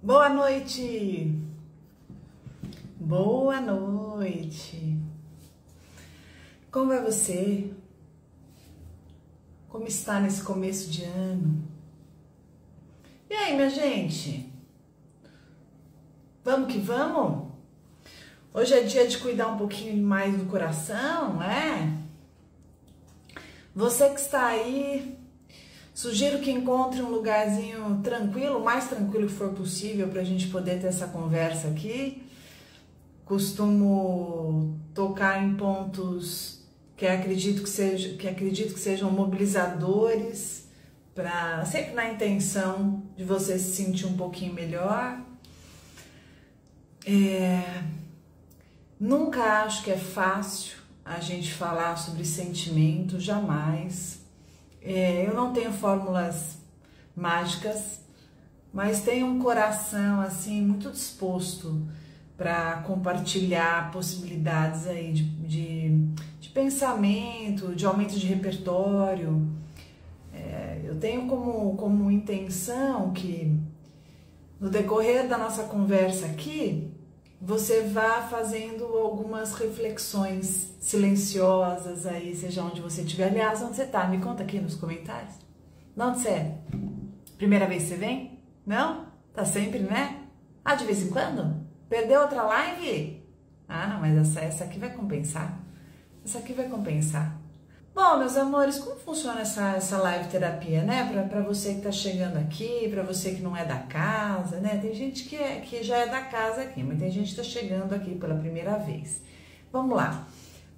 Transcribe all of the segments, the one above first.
Boa noite! Boa noite! Como vai você? Como está nesse começo de ano? E aí, minha gente? Vamos que vamos? Hoje é dia de cuidar um pouquinho mais do coração, né? Você que está aí, sugiro que encontre um lugarzinho tranquilo, o mais tranquilo que for possível, para a gente poder ter essa conversa aqui. Costumo tocar em pontos que acredito que sejam mobilizadores, sempre na intenção de você se sentir um pouquinho melhor. Nunca acho que é fácil a gente falar sobre sentimento, jamais. Eu não tenho fórmulas mágicas, mas tenho um coração assim muito disposto para compartilhar possibilidades aí de pensamento, de aumento de repertório. Eu tenho como intenção que no decorrer da nossa conversa aqui, você vá fazendo algumas reflexões silenciosas aí, seja onde você estiver. Aliás, onde você está? Me conta aqui nos comentários. De onde você é? Primeira vez que você vem? Não? Tá sempre, né? Ah, de vez em quando? Perdeu outra live? Ah, não, mas essa aqui vai compensar. Essa aqui vai compensar. Bom, meus amores, como funciona essa live terapia, né? Para você que tá chegando aqui, para você que não é da casa, né? Tem gente que já é da casa aqui, mas tem gente que tá chegando aqui pela primeira vez. Vamos lá.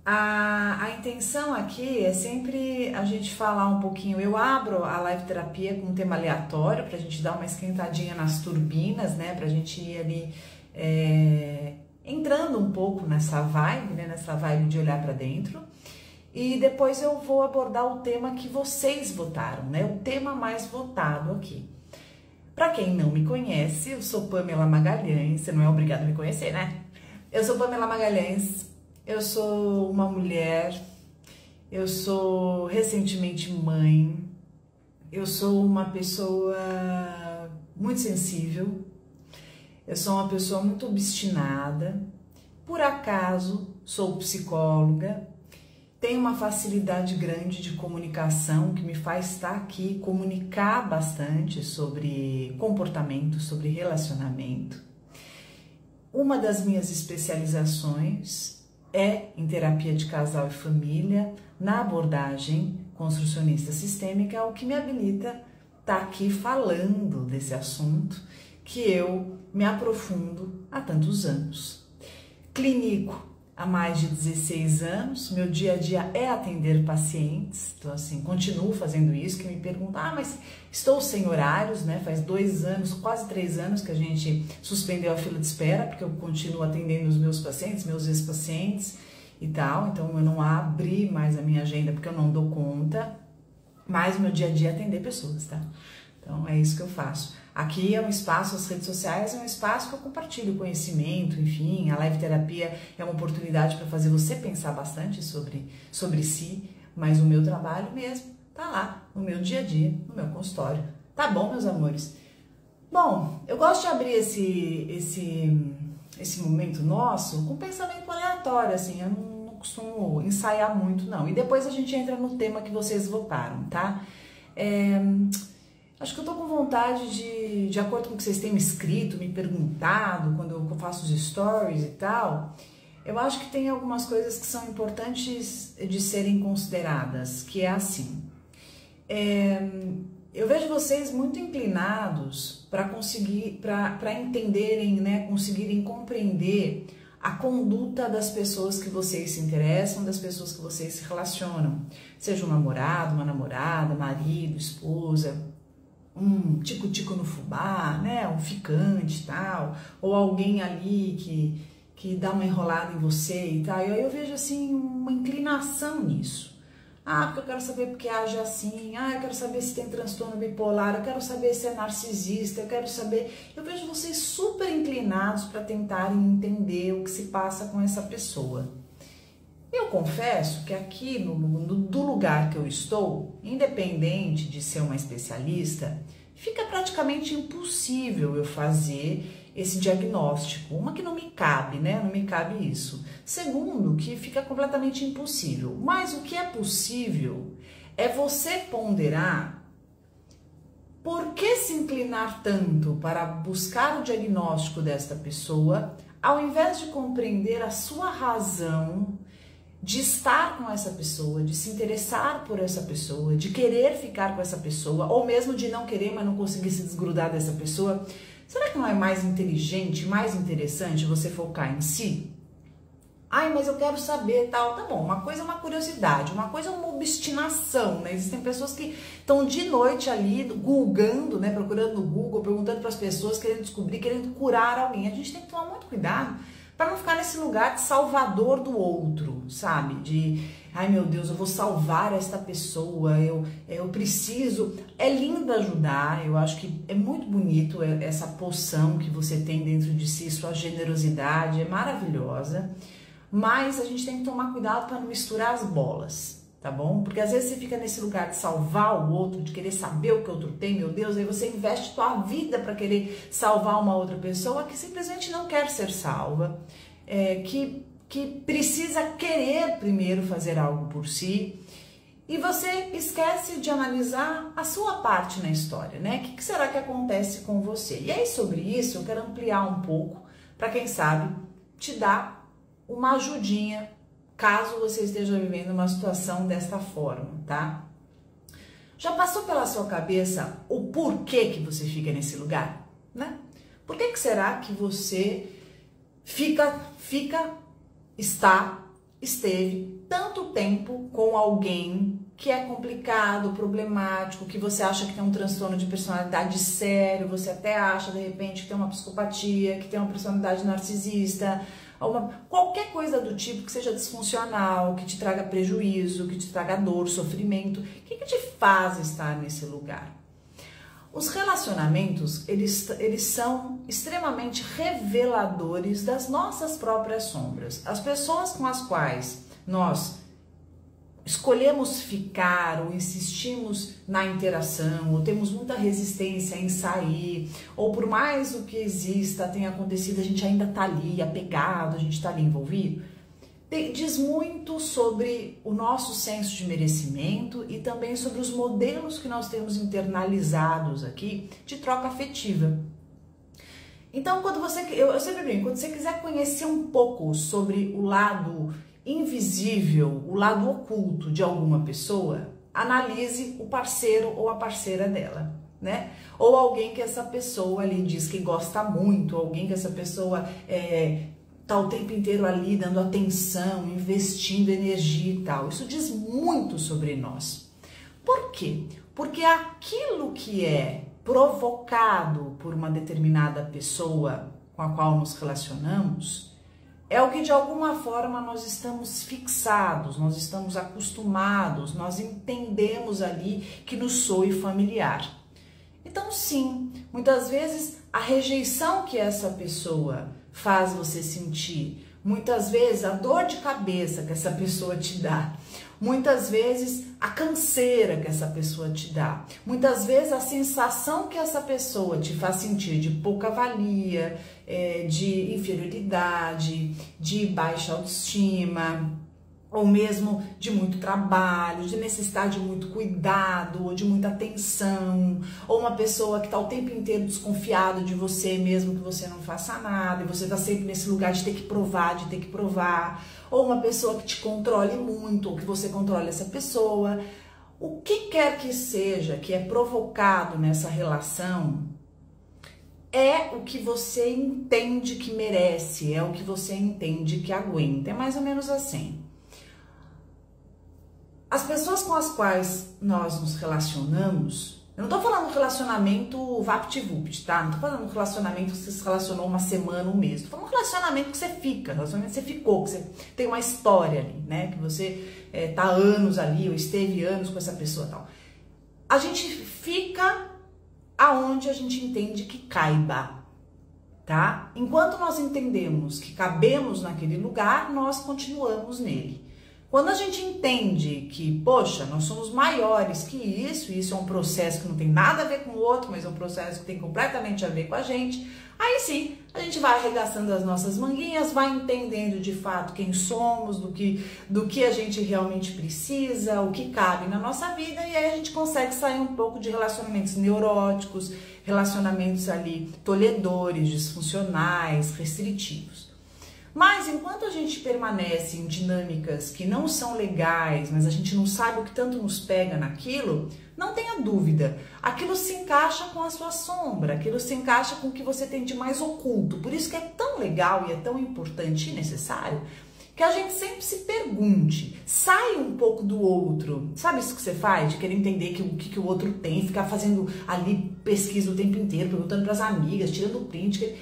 A intenção aqui é sempre a gente falar um pouquinho. Eu abro a live terapia com um tema aleatório pra gente dar uma esquentadinha nas turbinas, né? Pra gente ir ali entrando um pouco nessa vibe, né? Nessa vibe de olhar pra dentro. E depois eu vou abordar o tema que vocês votaram, né? O tema mais votado aqui. Para quem não me conhece, eu sou Pamela Magalhães. Você não é obrigado a me conhecer, né? Eu sou Pamela Magalhães. Eu sou uma mulher. Eu sou recentemente mãe. Eu sou uma pessoa muito sensível. Eu sou uma pessoa muito obstinada. Por acaso, sou psicóloga. Tenho uma facilidade grande de comunicação que me faz estar aqui, comunicar bastante sobre comportamento, sobre relacionamento. Uma das minhas especializações é em terapia de casal e família, na abordagem construcionista sistêmica, o que me habilita estar aqui falando desse assunto que eu me aprofundo há tantos anos. Clinico há mais de 16 anos, meu dia a dia é atender pacientes, então assim, continuo fazendo isso, que me perguntam, mas estou sem horários, né? Faz 2 anos, quase 3 anos que a gente suspendeu a fila de espera, porque eu continuo atendendo os meus pacientes, meus ex-pacientes e tal, então eu não abri mais a minha agenda porque eu não dou conta, mas meu dia a dia é atender pessoas, tá? Então é isso que eu faço. Aqui é um espaço, as redes sociais é um espaço que eu compartilho conhecimento, enfim, a live terapia é uma oportunidade para fazer você pensar bastante sobre si, mas o meu trabalho mesmo tá lá, no meu dia a dia, no meu consultório. Tá bom, meus amores? Bom, eu gosto de abrir esse momento nosso com pensamento aleatório, assim, eu não costumo ensaiar muito, não. E depois a gente entra no tema que vocês votaram, tá? Acho que eu tô com vontade de acordo com o que vocês têm me escrito, me perguntado, quando eu faço os stories e tal, eu acho que tem algumas coisas que são importantes de serem consideradas, que é assim, eu vejo vocês muito inclinados para entenderem, né, conseguirem compreender a conduta das pessoas que vocês se interessam, das pessoas que vocês se relacionam, seja um namorado, uma namorada, marido, esposa, um tico-tico no fubá, né, um ficante e tal, ou alguém ali que dá uma enrolada em você e tal, e aí eu vejo assim uma inclinação nisso. Ah, porque eu quero saber porque age assim, eu quero saber se tem transtorno bipolar, eu quero saber se é narcisista, eu vejo vocês super inclinados para tentarem entender o que se passa com essa pessoa. Eu confesso que aqui do lugar que eu estou, independente de ser uma especialista, fica praticamente impossível eu fazer esse diagnóstico. Uma, que não me cabe, né? Não me cabe isso. Segundo, que fica completamente impossível. Mas o que é possível é você ponderar por que se inclinar tanto para buscar o diagnóstico desta pessoa, ao invés de compreender a sua razão de estar com essa pessoa, de se interessar por essa pessoa, de querer ficar com essa pessoa, ou mesmo de não querer, mas não conseguir se desgrudar dessa pessoa. Será que não é mais inteligente, mais interessante você focar em si? Ai, mas eu quero saber, tal. Tá bom, uma coisa é uma curiosidade, uma coisa é uma obstinação, né? Existem pessoas que estão de noite ali, googando, né? Procurando no Google, perguntando para as pessoas, querendo descobrir, querendo curar alguém. A gente tem que tomar muito cuidado para não ficar nesse lugar de salvador do outro, sabe? De, ai meu Deus, eu vou salvar esta pessoa, eu preciso. É lindo ajudar, eu acho que é muito bonito essa poção que você tem dentro de si, sua generosidade é maravilhosa. Mas a gente tem que tomar cuidado para não misturar as bolas, tá bom? Porque às vezes você fica nesse lugar de salvar o outro, de querer saber o que o outro tem, meu Deus, aí você investe sua vida para querer salvar uma outra pessoa que simplesmente não quer ser salva, que precisa querer primeiro fazer algo por si, e você esquece de analisar a sua parte na história, né? O que será que acontece com você? E aí sobre isso eu quero ampliar um pouco, para quem sabe te dar uma ajudinha, caso você esteja vivendo uma situação desta forma, tá? Já passou pela sua cabeça o porquê que você fica nesse lugar, né? Por que será que você esteve tanto tempo com alguém que é complicado, problemático, que você acha que tem um transtorno de personalidade sério, você até acha de repente que tem uma psicopatia, que tem uma personalidade narcisista, qualquer coisa do tipo que seja disfuncional, que te traga prejuízo, que te traga dor, sofrimento. O que te faz estar nesse lugar? Os relacionamentos, eles são extremamente reveladores das nossas próprias sombras. As pessoas com as quais nós escolhemos ficar ou insistimos na interação, ou temos muita resistência em sair, ou por mais o que exista tenha acontecido, a gente ainda tá ali apegado, a gente tá ali envolvido, diz muito sobre o nosso senso de merecimento e também sobre os modelos que nós temos internalizados aqui de troca afetiva. Então, eu sempre brinco, quando você quiser conhecer um pouco sobre o lado invisível, o lado oculto de alguma pessoa, analise o parceiro ou a parceira dela, né? Ou alguém que essa pessoa ali diz que gosta muito, alguém que essa pessoa tá o tempo inteiro ali dando atenção, investindo energia e tal. Isso diz muito sobre nós. Por quê? Porque aquilo que é provocado por uma determinada pessoa com a qual nos relacionamos é o que de alguma forma nós estamos fixados, nós estamos acostumados, nós entendemos ali que nos soe familiar. Então sim, muitas vezes a rejeição que essa pessoa faz você sentir, muitas vezes a dor de cabeça que essa pessoa te dá, muitas vezes a canseira que essa pessoa te dá, muitas vezes a sensação que essa pessoa te faz sentir de pouca valia, de inferioridade, de baixa autoestima, ou mesmo de muito trabalho, de necessidade de muito cuidado, ou de muita atenção, ou uma pessoa que está o tempo inteiro desconfiado de você, mesmo que você não faça nada, e você está sempre nesse lugar de ter que provar, ou uma pessoa que te controle muito, ou que você controle essa pessoa. O que quer que seja que é provocado nessa relação é o que você entende que merece, é o que você entende que aguenta, é mais ou menos assim. As pessoas com as quais nós nos relacionamos, eu não tô falando relacionamento vapt-vupt, tá? Não tô falando relacionamento que você se relacionou uma semana, um mês. Tô falando relacionamento que você fica, relacionamento que você ficou, que você tem uma história ali, né? Que você tá anos ali, ou esteve anos com essa pessoa e tal. A gente fica aonde a gente entende que caiba, tá? Enquanto nós entendemos que cabemos naquele lugar, nós continuamos nele. Quando a gente entende que, poxa, nós somos maiores que isso é um processo que não tem nada a ver com o outro, mas é um processo que tem completamente a ver com a gente, aí sim, a gente vai arregaçando as nossas manguinhas, vai entendendo de fato quem somos, do que a gente realmente precisa, o que cabe na nossa vida, e aí a gente consegue sair um pouco de relacionamentos neuróticos, relacionamentos ali tolhedores, disfuncionais, restritivos. Mas enquanto a gente permanece em dinâmicas que não são legais, mas a gente não sabe o que tanto nos pega naquilo, não tenha dúvida, aquilo se encaixa com a sua sombra, aquilo se encaixa com o que você tem de mais oculto. Por isso que é tão legal e é tão importante e necessário que a gente sempre se pergunte, sai um pouco do outro. Sabe isso que você faz? De querer entender o que o outro tem, ficar fazendo ali pesquisa o tempo inteiro, perguntando para as amigas, tirando print.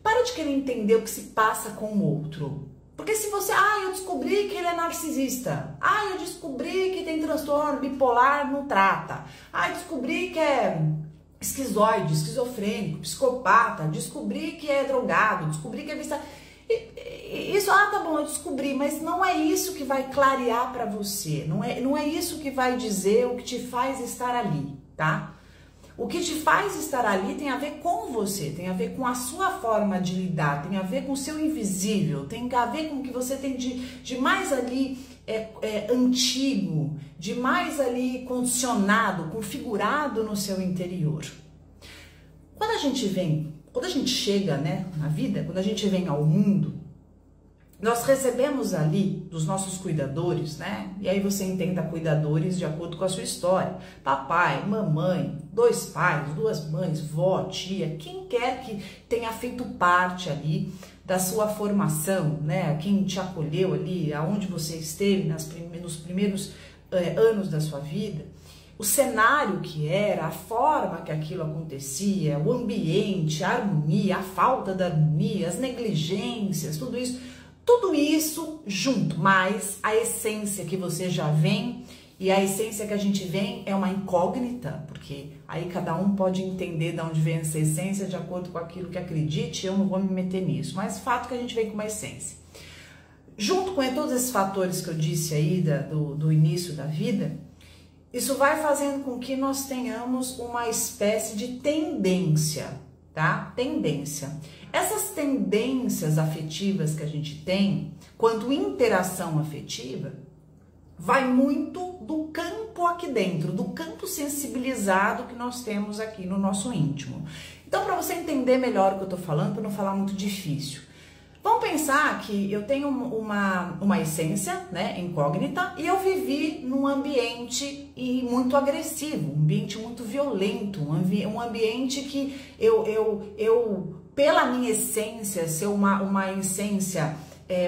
Para de querer entender o que se passa com o outro. Porque se você, eu descobri que ele é narcisista, eu descobri que tem transtorno bipolar, não trata, descobri que é esquizoide, esquizofrênico, psicopata, descobri que é drogado, descobri que é viciado. Isso, tá bom, eu descobri, mas não é isso que vai clarear para você, não é isso que vai dizer o que te faz estar ali, tá? O que te faz estar ali tem a ver com você, tem a ver com a sua forma de lidar, tem a ver com o seu invisível, tem a ver com o que você tem de mais ali antigo, de mais ali condicionado, configurado no seu interior. Quando a gente chega, né, na vida, quando a gente vem ao mundo, nós recebemos ali dos nossos cuidadores, né? E aí você entenda cuidadores de acordo com a sua história. Papai, mamãe, 2 pais, 2 mães, vó, tia, quem quer que tenha feito parte ali da sua formação, né? Quem te acolheu ali, aonde você esteve nos primeiros anos da sua vida. O cenário que era, a forma que aquilo acontecia, o ambiente, a harmonia, a falta da harmonia, as negligências, tudo isso junto, mais a essência que você já vem, e a essência que a gente vem é uma incógnita, porque aí cada um pode entender de onde vem essa essência de acordo com aquilo que acredite, eu não vou me meter nisso, mas o fato é que a gente vem com uma essência. Junto com todos esses fatores que eu disse aí do início da vida, isso vai fazendo com que nós tenhamos uma espécie de tendência, tá? Tendência. Essas tendências afetivas que a gente tem, quanto interação afetiva, vai muito do campo aqui dentro, do campo sensibilizado que nós temos aqui no nosso íntimo. Então, para você entender melhor o que eu tô falando, para não falar muito difícil, vamos pensar que eu tenho uma essência, né, incógnita, e eu vivi num ambiente muito agressivo, um ambiente muito violento, um ambiente que eu pela minha essência, ser uma essência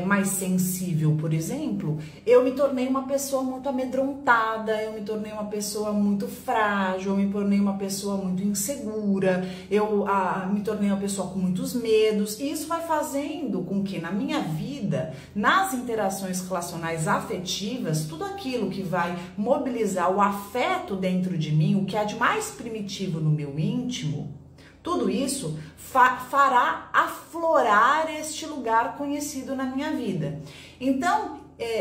mais sensível, por exemplo, eu me tornei uma pessoa muito amedrontada, eu me tornei uma pessoa muito frágil, eu me tornei uma pessoa muito insegura, eu me tornei uma pessoa com muitos medos, e isso vai fazendo com que na minha vida, nas interações relacionais afetivas, tudo aquilo que vai mobilizar o afeto dentro de mim, o que há de mais primitivo no meu íntimo, tudo isso fará aflorar este lugar conhecido na minha vida. Então,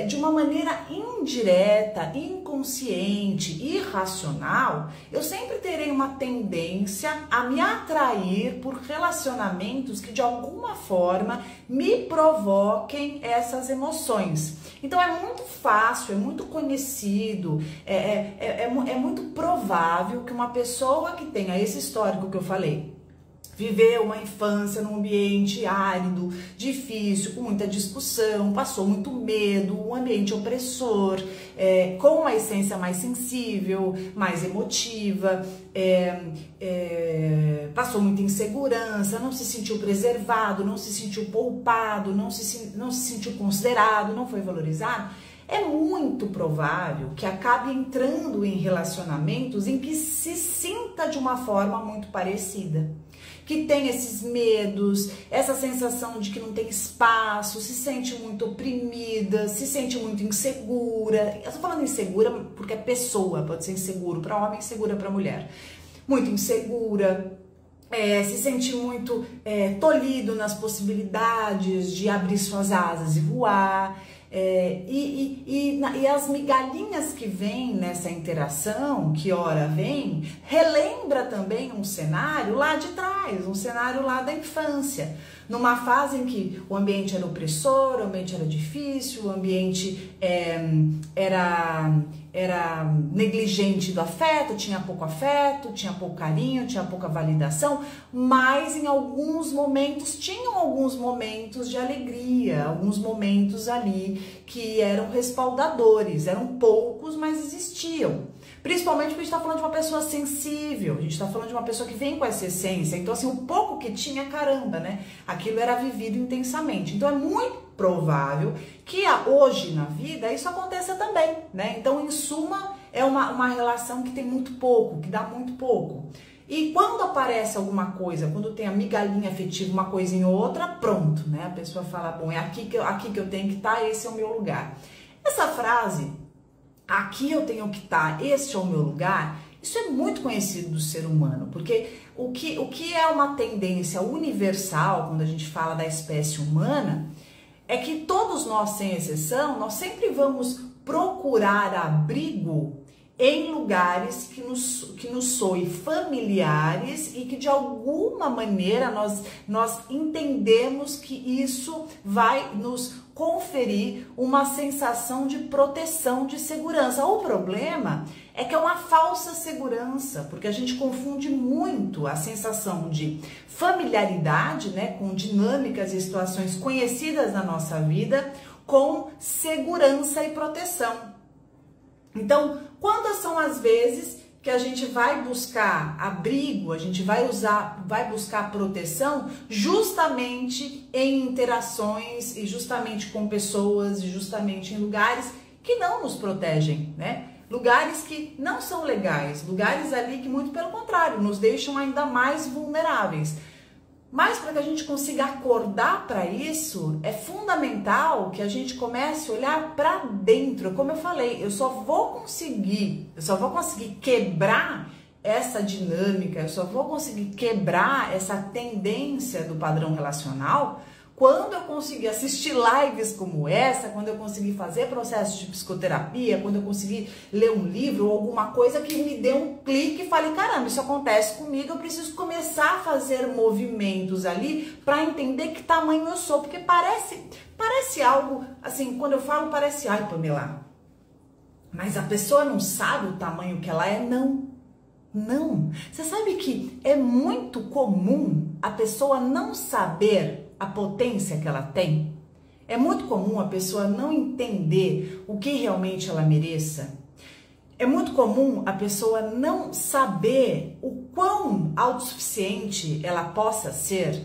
de uma maneira indireta, inconsciente, irracional, eu sempre terei uma tendência a me atrair por relacionamentos que de alguma forma me provoquem essas emoções. Então é muito fácil, é muito conhecido, é muito provável que uma pessoa que tenha esse histórico que eu falei, viveu uma infância num ambiente árido, difícil, com muita discussão, passou muito medo, um ambiente opressor, com uma essência mais sensível, mais emotiva, passou muita insegurança, não se sentiu preservado, não se sentiu poupado, não se sentiu considerado, não foi valorizado. É muito provável que acabe entrando em relacionamentos em que se sinta de uma forma muito parecida, que tem esses medos, essa sensação de que não tem espaço, se sente muito oprimida, se sente muito insegura. Eu tô falando insegura porque é pessoa, pode ser inseguro para homem, insegura para mulher. Muito insegura, se sente muito tolhido nas possibilidades de abrir suas asas e voar. E as migalhinhas que vêm nessa interação, que ora vem, relembra também um cenário lá de trás, um cenário lá da infância, numa fase em que o ambiente era opressor, o ambiente era difícil, o ambiente era negligente do afeto, tinha pouco carinho, tinha pouca validação, mas em alguns momentos, tinham alguns momentos de alegria, alguns momentos ali que eram respaldadores, eram poucos, mas existiam. Principalmente porque a gente está falando de uma pessoa sensível, a gente está falando de uma pessoa que vem com essa essência, então assim, o pouco que tinha, caramba, né? Aquilo era vivido intensamente. Então é muito provável que hoje na vida isso aconteça também, né? Então, em suma, é uma relação que tem muito pouco, que dá muito pouco. E quando aparece alguma coisa, quando tem a migalhinha afetiva, uma coisinha ou outra, pronto, né? A pessoa fala, bom, é aqui que eu tenho que estar, esse é o meu lugar. Essa frase, aqui eu tenho que estar, este é o meu lugar, isso é muito conhecido do ser humano, porque o que é uma tendência universal, quando a gente fala da espécie humana, é que todos nós, sem exceção, nós sempre vamos procurar abrigo em lugares que nos soem familiares e que de alguma maneira nós entendemos que isso vai nos conferir uma sensação de proteção, de segurança. O problema é que é uma falsa segurança, porque a gente confunde muito a sensação de familiaridade, né, com dinâmicas e situações conhecidas na nossa vida, com segurança e proteção. Então, quantas são as vezes que a gente vai buscar abrigo, a gente vai buscar proteção justamente em interações e justamente com pessoas e justamente em lugares que não nos protegem, né? Lugares que não são legais, lugares ali que muito pelo contrário, nos deixam ainda mais vulneráveis. Mas para que a gente consiga acordar para isso, é fundamental que a gente comece a olhar para dentro. Como eu falei, eu só vou conseguir quebrar essa dinâmica, eu só vou conseguir quebrar essa tendência do padrão relacional quando eu conseguir assistir lives como essa, quando eu conseguir fazer processos de psicoterapia, quando eu conseguir ler um livro ou alguma coisa que me dê um clique e fale, caramba, isso acontece comigo, eu preciso começar a fazer movimentos ali para entender que tamanho eu sou, porque parece algo, assim, quando eu falo parece, ai Pamela, mas a pessoa não sabe o tamanho que ela é, não. Não. Você sabe que é muito comum a pessoa não saber a potência que ela tem? É muito comum a pessoa não entender o que realmente ela mereça. É muito comum a pessoa não saber o quão autossuficiente ela possa ser,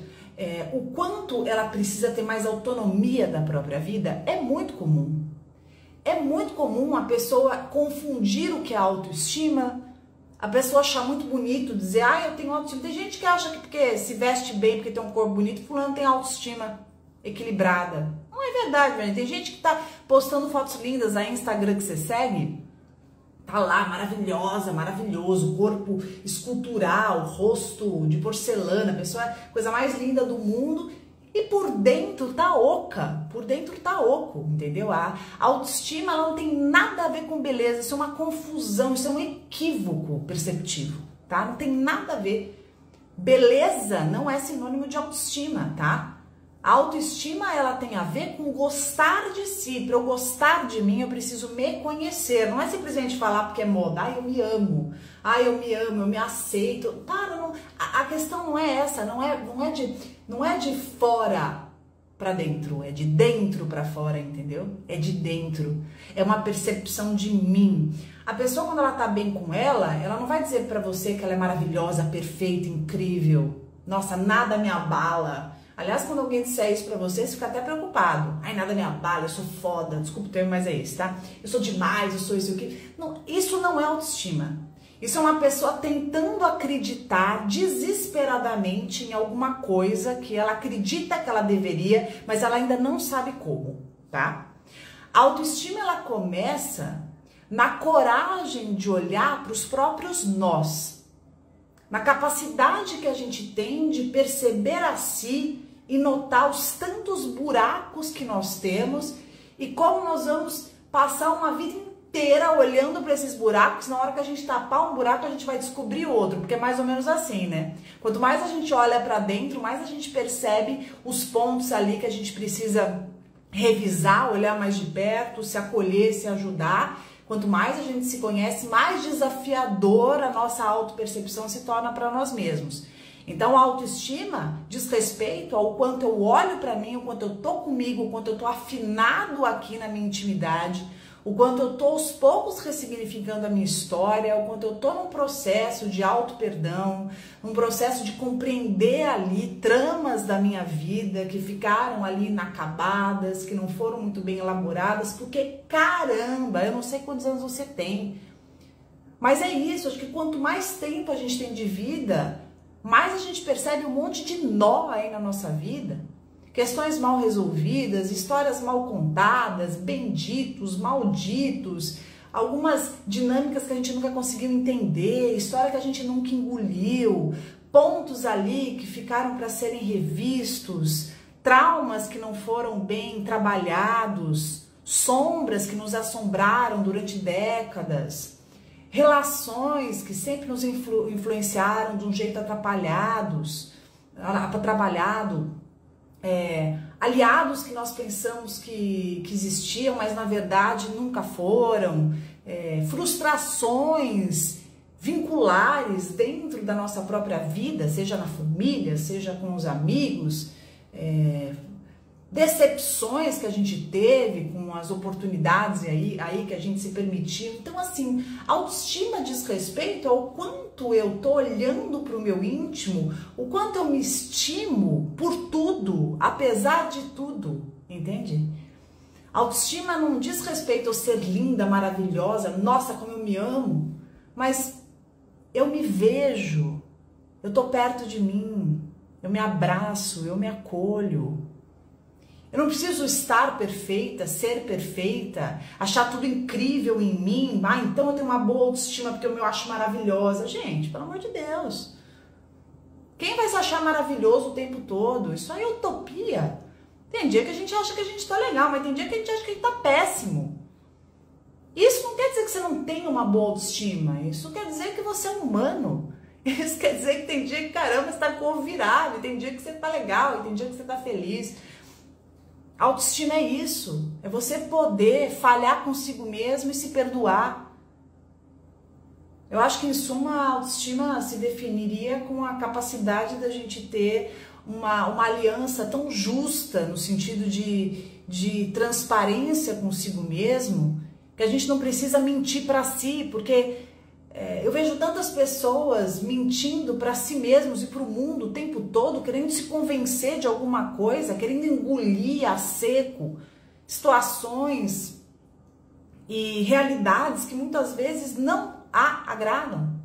o quanto ela precisa ter mais autonomia da própria vida. É muito comum. É muito comum a pessoa confundir o que é autoestima, a pessoa achar muito bonito, dizer, eu tenho autoestima. Tem gente que acha que porque se veste bem, porque tem um corpo bonito, fulano tem autoestima equilibrada. Não é verdade, velho. Tem gente que tá postando fotos lindas aí no Instagram que você segue, tá lá, maravilhosa, maravilhoso, corpo escultural, rosto de porcelana, pessoa, coisa mais linda do mundo. E por dentro tá oca, por dentro tá oco, entendeu? A autoestima ela não tem nada a ver com beleza, isso é uma confusão, isso é um equívoco perceptivo, tá? Não tem nada a ver. Beleza não é sinônimo de autoestima, tá? A autoestima ela tem a ver com gostar de si. Para eu gostar de mim, eu preciso me conhecer. Não é simplesmente falar porque é moda, eu me amo, eu me amo, eu me aceito. Para, não, a questão não é essa, não é de fora para dentro, é de dentro para fora, entendeu? É de dentro. É uma percepção de mim. A pessoa quando ela tá bem com ela não vai dizer para você que ela é maravilhosa, perfeita, incrível. Nossa, nada me abala. Aliás, quando alguém disser isso pra você, você fica até preocupado. Nada me abala, eu sou foda. Desculpa o termo, mas é isso, tá? Eu sou demais, eu sou isso aqui. Não, isso não é autoestima. Isso é uma pessoa tentando acreditar desesperadamente em alguma coisa que ela acredita que ela deveria, mas ela ainda não sabe como, tá? A autoestima, ela começa na coragem de olhar para os próprios nós. Na capacidade que a gente tem de perceber a si e notar os tantos buracos que nós temos e como nós vamos passar uma vida inteira olhando para esses buracos. Na hora que a gente tapar um buraco, a gente vai descobrir outro, porque é mais ou menos assim, né? Quanto mais a gente olha para dentro, mais a gente percebe os pontos ali que a gente precisa revisar, olhar mais de perto, se acolher, se ajudar. Quanto mais a gente se conhece, mais desafiadora a nossa autopercepção se torna para nós mesmos. Então, a autoestima diz respeito ao quanto eu olho para mim, o quanto eu tô comigo, o quanto eu tô afinado aqui na minha intimidade, o quanto eu tô aos poucos ressignificando a minha história, o quanto eu tô num processo de auto-perdão, num processo de compreender ali tramas da minha vida que ficaram ali inacabadas, que não foram muito bem elaboradas, porque caramba, eu não sei quantos anos você tem, mas é isso, acho que quanto mais tempo a gente tem de vida, mais a gente percebe um monte de nó aí na nossa vida. Questões mal resolvidas, histórias mal contadas, benditos, malditos, algumas dinâmicas que a gente nunca conseguiu entender, história que a gente nunca engoliu, pontos ali que ficaram para serem revistos, traumas que não foram bem trabalhados, sombras que nos assombraram durante décadas, relações que sempre nos influenciaram de um jeito atrapalhado, aliados que nós pensamos que existiam, mas na verdade nunca foram, frustrações vinculares dentro da nossa própria vida, seja na família, seja com os amigos, decepções que a gente teve com as oportunidades aí que a gente se permitiu. Então, assim, autoestima diz respeito ao quanto eu tô olhando para o meu íntimo, o quanto eu me estimo por tudo, apesar de tudo, entende? Autoestima não diz respeito ao ser linda, maravilhosa, nossa, como eu me amo, mas eu me vejo, eu tô perto de mim, eu me abraço, eu me acolho. Eu não preciso estar perfeita, ser perfeita, achar tudo incrível em mim. Ah, então eu tenho uma boa autoestima porque eu me acho maravilhosa. Gente, pelo amor de Deus. Quem vai se achar maravilhoso o tempo todo? Isso aí é utopia. Tem dia que a gente acha que a gente tá legal, mas tem dia que a gente acha que a gente tá péssimo. Isso não quer dizer que você não tem uma boa autoestima. Isso quer dizer que você é humano. Isso quer dizer que tem dia que, caramba, você tá com o ovo virado. E tem dia que você tá legal, e tem dia que você tá feliz. Autoestima é isso, é você poder falhar consigo mesmo e se perdoar. Eu acho que em suma a autoestima se definiria com a capacidade da gente ter uma aliança tão justa no sentido de transparência consigo mesmo, que a gente não precisa mentir para si, porque eu vejo tantas pessoas mentindo para si mesmos e para o mundo o tempo todo, querendo se convencer de alguma coisa, querendo engolir a seco situações e realidades que muitas vezes não a agradam.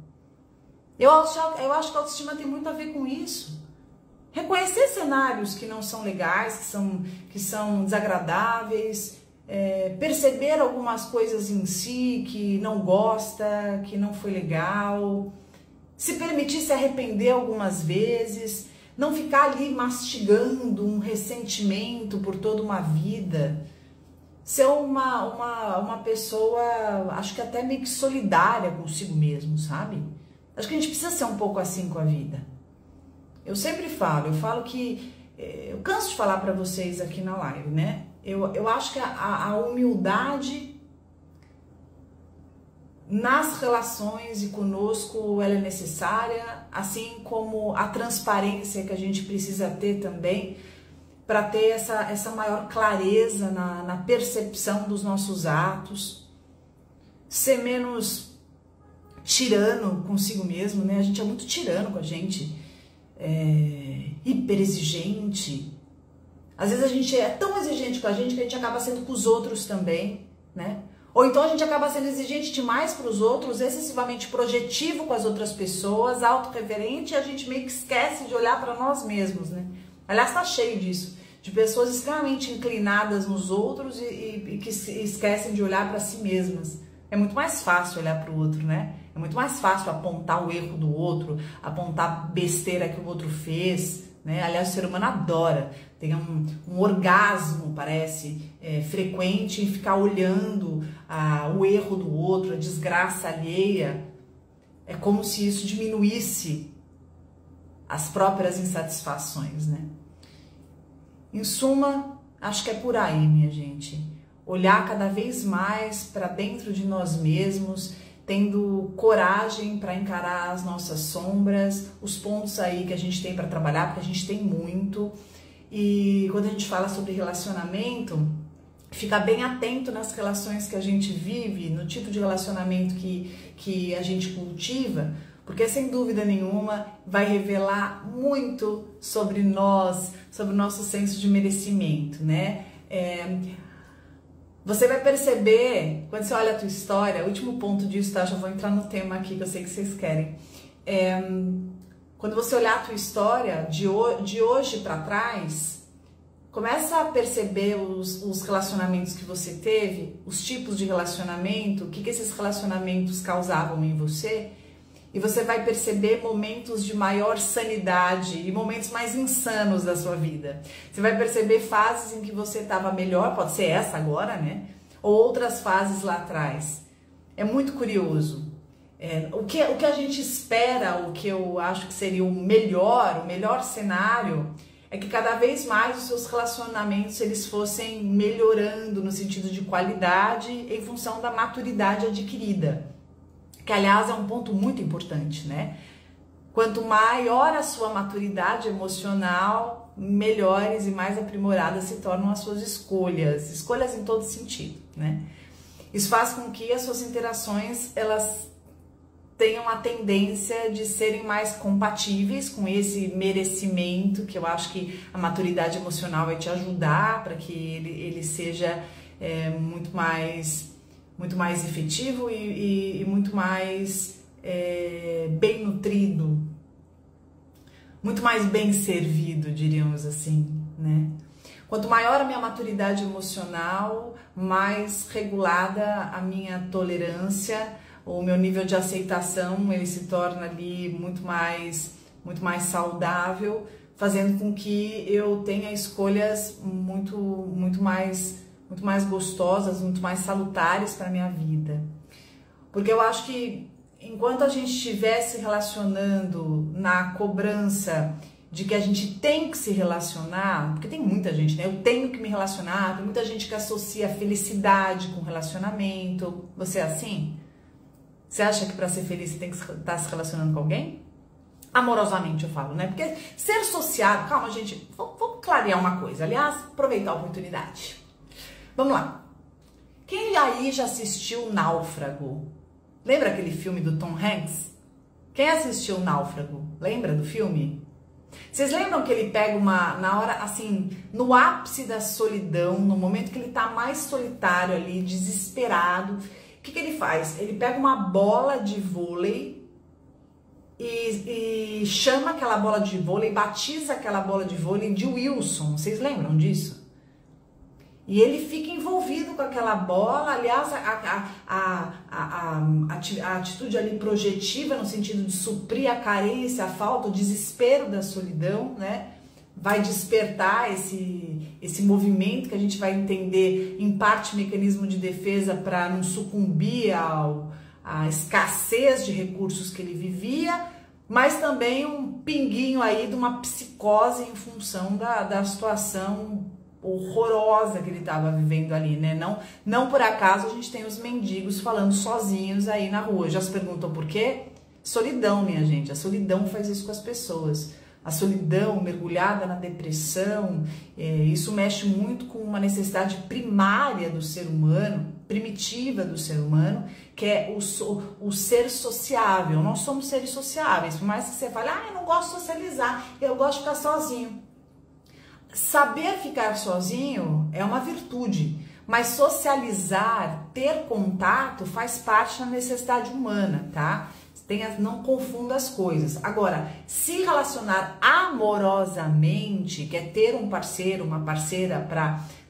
Eu acho que a autoestima tem muito a ver com isso. Reconhecer cenários que não são legais, que são desagradáveis, perceber algumas coisas em si que não gosta, que não foi legal, se permitir se arrepender algumas vezes, não ficar ali mastigando um ressentimento por toda uma vida, ser uma pessoa, acho que até meio que solidária consigo mesmo, sabe? Acho que a gente precisa ser um pouco assim com a vida. Eu sempre falo que, eu canso de falar para vocês aqui na live, né? Eu acho que a humildade nas relações e conosco ela é necessária, assim como a transparência que a gente precisa ter também para ter essa maior clareza na percepção dos nossos atos, ser menos tirano consigo mesmo, né? A gente é muito tirano com a gente, hiper exigente. Às vezes a gente é tão exigente com a gente que a gente acaba sendo com os outros também, né? Ou então a gente acaba sendo exigente demais para os outros, excessivamente projetivo com as outras pessoas, autorreverente, e a gente meio que esquece de olhar para nós mesmos, né? Aliás, tá cheio disso, de pessoas extremamente inclinadas nos outros e que esquecem de olhar para si mesmas. É muito mais fácil olhar para o outro, né? É muito mais fácil apontar o erro do outro, apontar a besteira que o outro fez, né? Aliás, o ser humano adora, tem um orgasmo, parece, frequente em ficar olhando o erro do outro, a desgraça alheia. É como se isso diminuísse as próprias insatisfações, né? Em suma, acho que é por aí, minha gente. Olhar cada vez mais para dentro de nós mesmos, tendo coragem para encarar as nossas sombras, os pontos aí que a gente tem para trabalhar, porque a gente tem muito. E quando a gente fala sobre relacionamento, ficar bem atento nas relações que a gente vive, no tipo de relacionamento que a gente cultiva, porque sem dúvida nenhuma vai revelar muito sobre nós, sobre o nosso senso de merecimento, né? Você vai perceber, quando você olha a tua história, o último ponto disso, tá? Já vou entrar no tema aqui que eu sei que vocês querem. Quando você olhar a tua história, de hoje para trás, começa a perceber os relacionamentos que você teve, os tipos de relacionamento, o que esses relacionamentos causavam em você, e você vai perceber momentos de maior sanidade e momentos mais insanos da sua vida. Você vai perceber fases em que você estava melhor, pode ser essa agora, né? Ou outras fases lá atrás. É muito curioso. O que a gente espera, o que eu acho que seria o melhor cenário, é que cada vez mais os seus relacionamentos eles fossem melhorando no sentido de qualidade em função da maturidade adquirida. Que, aliás, é um ponto muito importante, né? Quanto maior a sua maturidade emocional, melhores e mais aprimoradas se tornam as suas escolhas em todo sentido, né? Isso faz com que as suas interações, elas tenham a tendência de serem mais compatíveis com esse merecimento, que eu acho que a maturidade emocional vai te ajudar para que ele seja muito mais efetivo e muito mais bem nutrido, muito mais bem servido, diríamos assim, né? Quanto maior a minha maturidade emocional, mais regulada a minha tolerância, o meu nível de aceitação, ele se torna ali muito mais saudável, fazendo com que eu tenha escolhas muito mais gostosas, muito mais salutares para a minha vida. Porque eu acho que enquanto a gente estiver se relacionando na cobrança de que a gente tem que se relacionar, porque tem muita gente, né? Eu tenho que me relacionar, tem muita gente que associa felicidade com relacionamento. Você é assim? Você acha que para ser feliz você tem que estar se relacionando com alguém? Amorosamente eu falo, né? Porque ser sociável... Calma, gente, vamos clarear uma coisa. Aliás, aproveitar a oportunidade. Vamos lá. Quem aí já assistiu Náufrago? Lembra aquele filme do Tom Hanks? Quem assistiu Náufrago? Lembra do filme? Vocês lembram que ele pega na hora, assim, no ápice da solidão, no momento que ele tá mais solitário ali, desesperado, o que ele faz? Ele pega uma bola de vôlei e chama aquela bola de vôlei, batiza aquela bola de vôlei de Wilson. Vocês lembram disso? E ele fica envolvido com aquela bola. Aliás, a atitude ali projetiva, no sentido de suprir a carência, a falta, o desespero da solidão, né? Vai despertar esse movimento que a gente vai entender, em parte, mecanismo de defesa para não sucumbir à escassez de recursos que ele vivia, mas também um pinguinho aí de uma psicose em função da situação horrorosa que ele estava vivendo ali, né? Não por acaso a gente tem os mendigos falando sozinhos aí na rua. Já se perguntou por quê? Solidão, minha gente. A solidão faz isso com as pessoas. A solidão, mergulhada na depressão, isso mexe muito com uma necessidade primária do ser humano, primitiva do ser humano, que é o ser sociável. Nós somos seres sociáveis, por mais que você fale, eu não gosto de socializar, eu gosto de ficar sozinho. Saber ficar sozinho é uma virtude, mas socializar, ter contato, faz parte da necessidade humana, tá? Não confunda as coisas. Agora, se relacionar amorosamente, que é ter um parceiro, uma parceira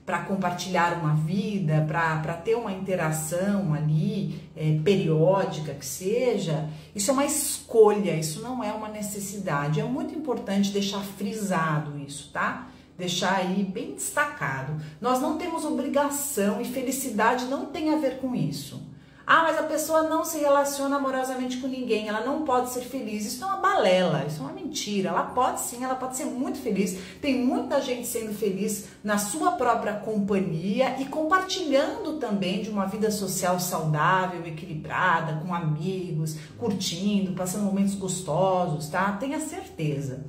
para compartilhar uma vida, para ter uma interação ali, periódica que seja, isso é uma escolha, isso não é uma necessidade. É muito importante deixar frisado isso, tá? Deixar aí bem destacado. Nós não temos obrigação e felicidade não tem a ver com isso. Ah, mas a pessoa não se relaciona amorosamente com ninguém, ela não pode ser feliz. Isso é uma balela, isso é uma mentira. Ela pode sim, ela pode ser muito feliz. Tem muita gente sendo feliz na sua própria companhia e compartilhando também de uma vida social saudável, equilibrada, com amigos, curtindo, passando momentos gostosos, tá? Tenha certeza.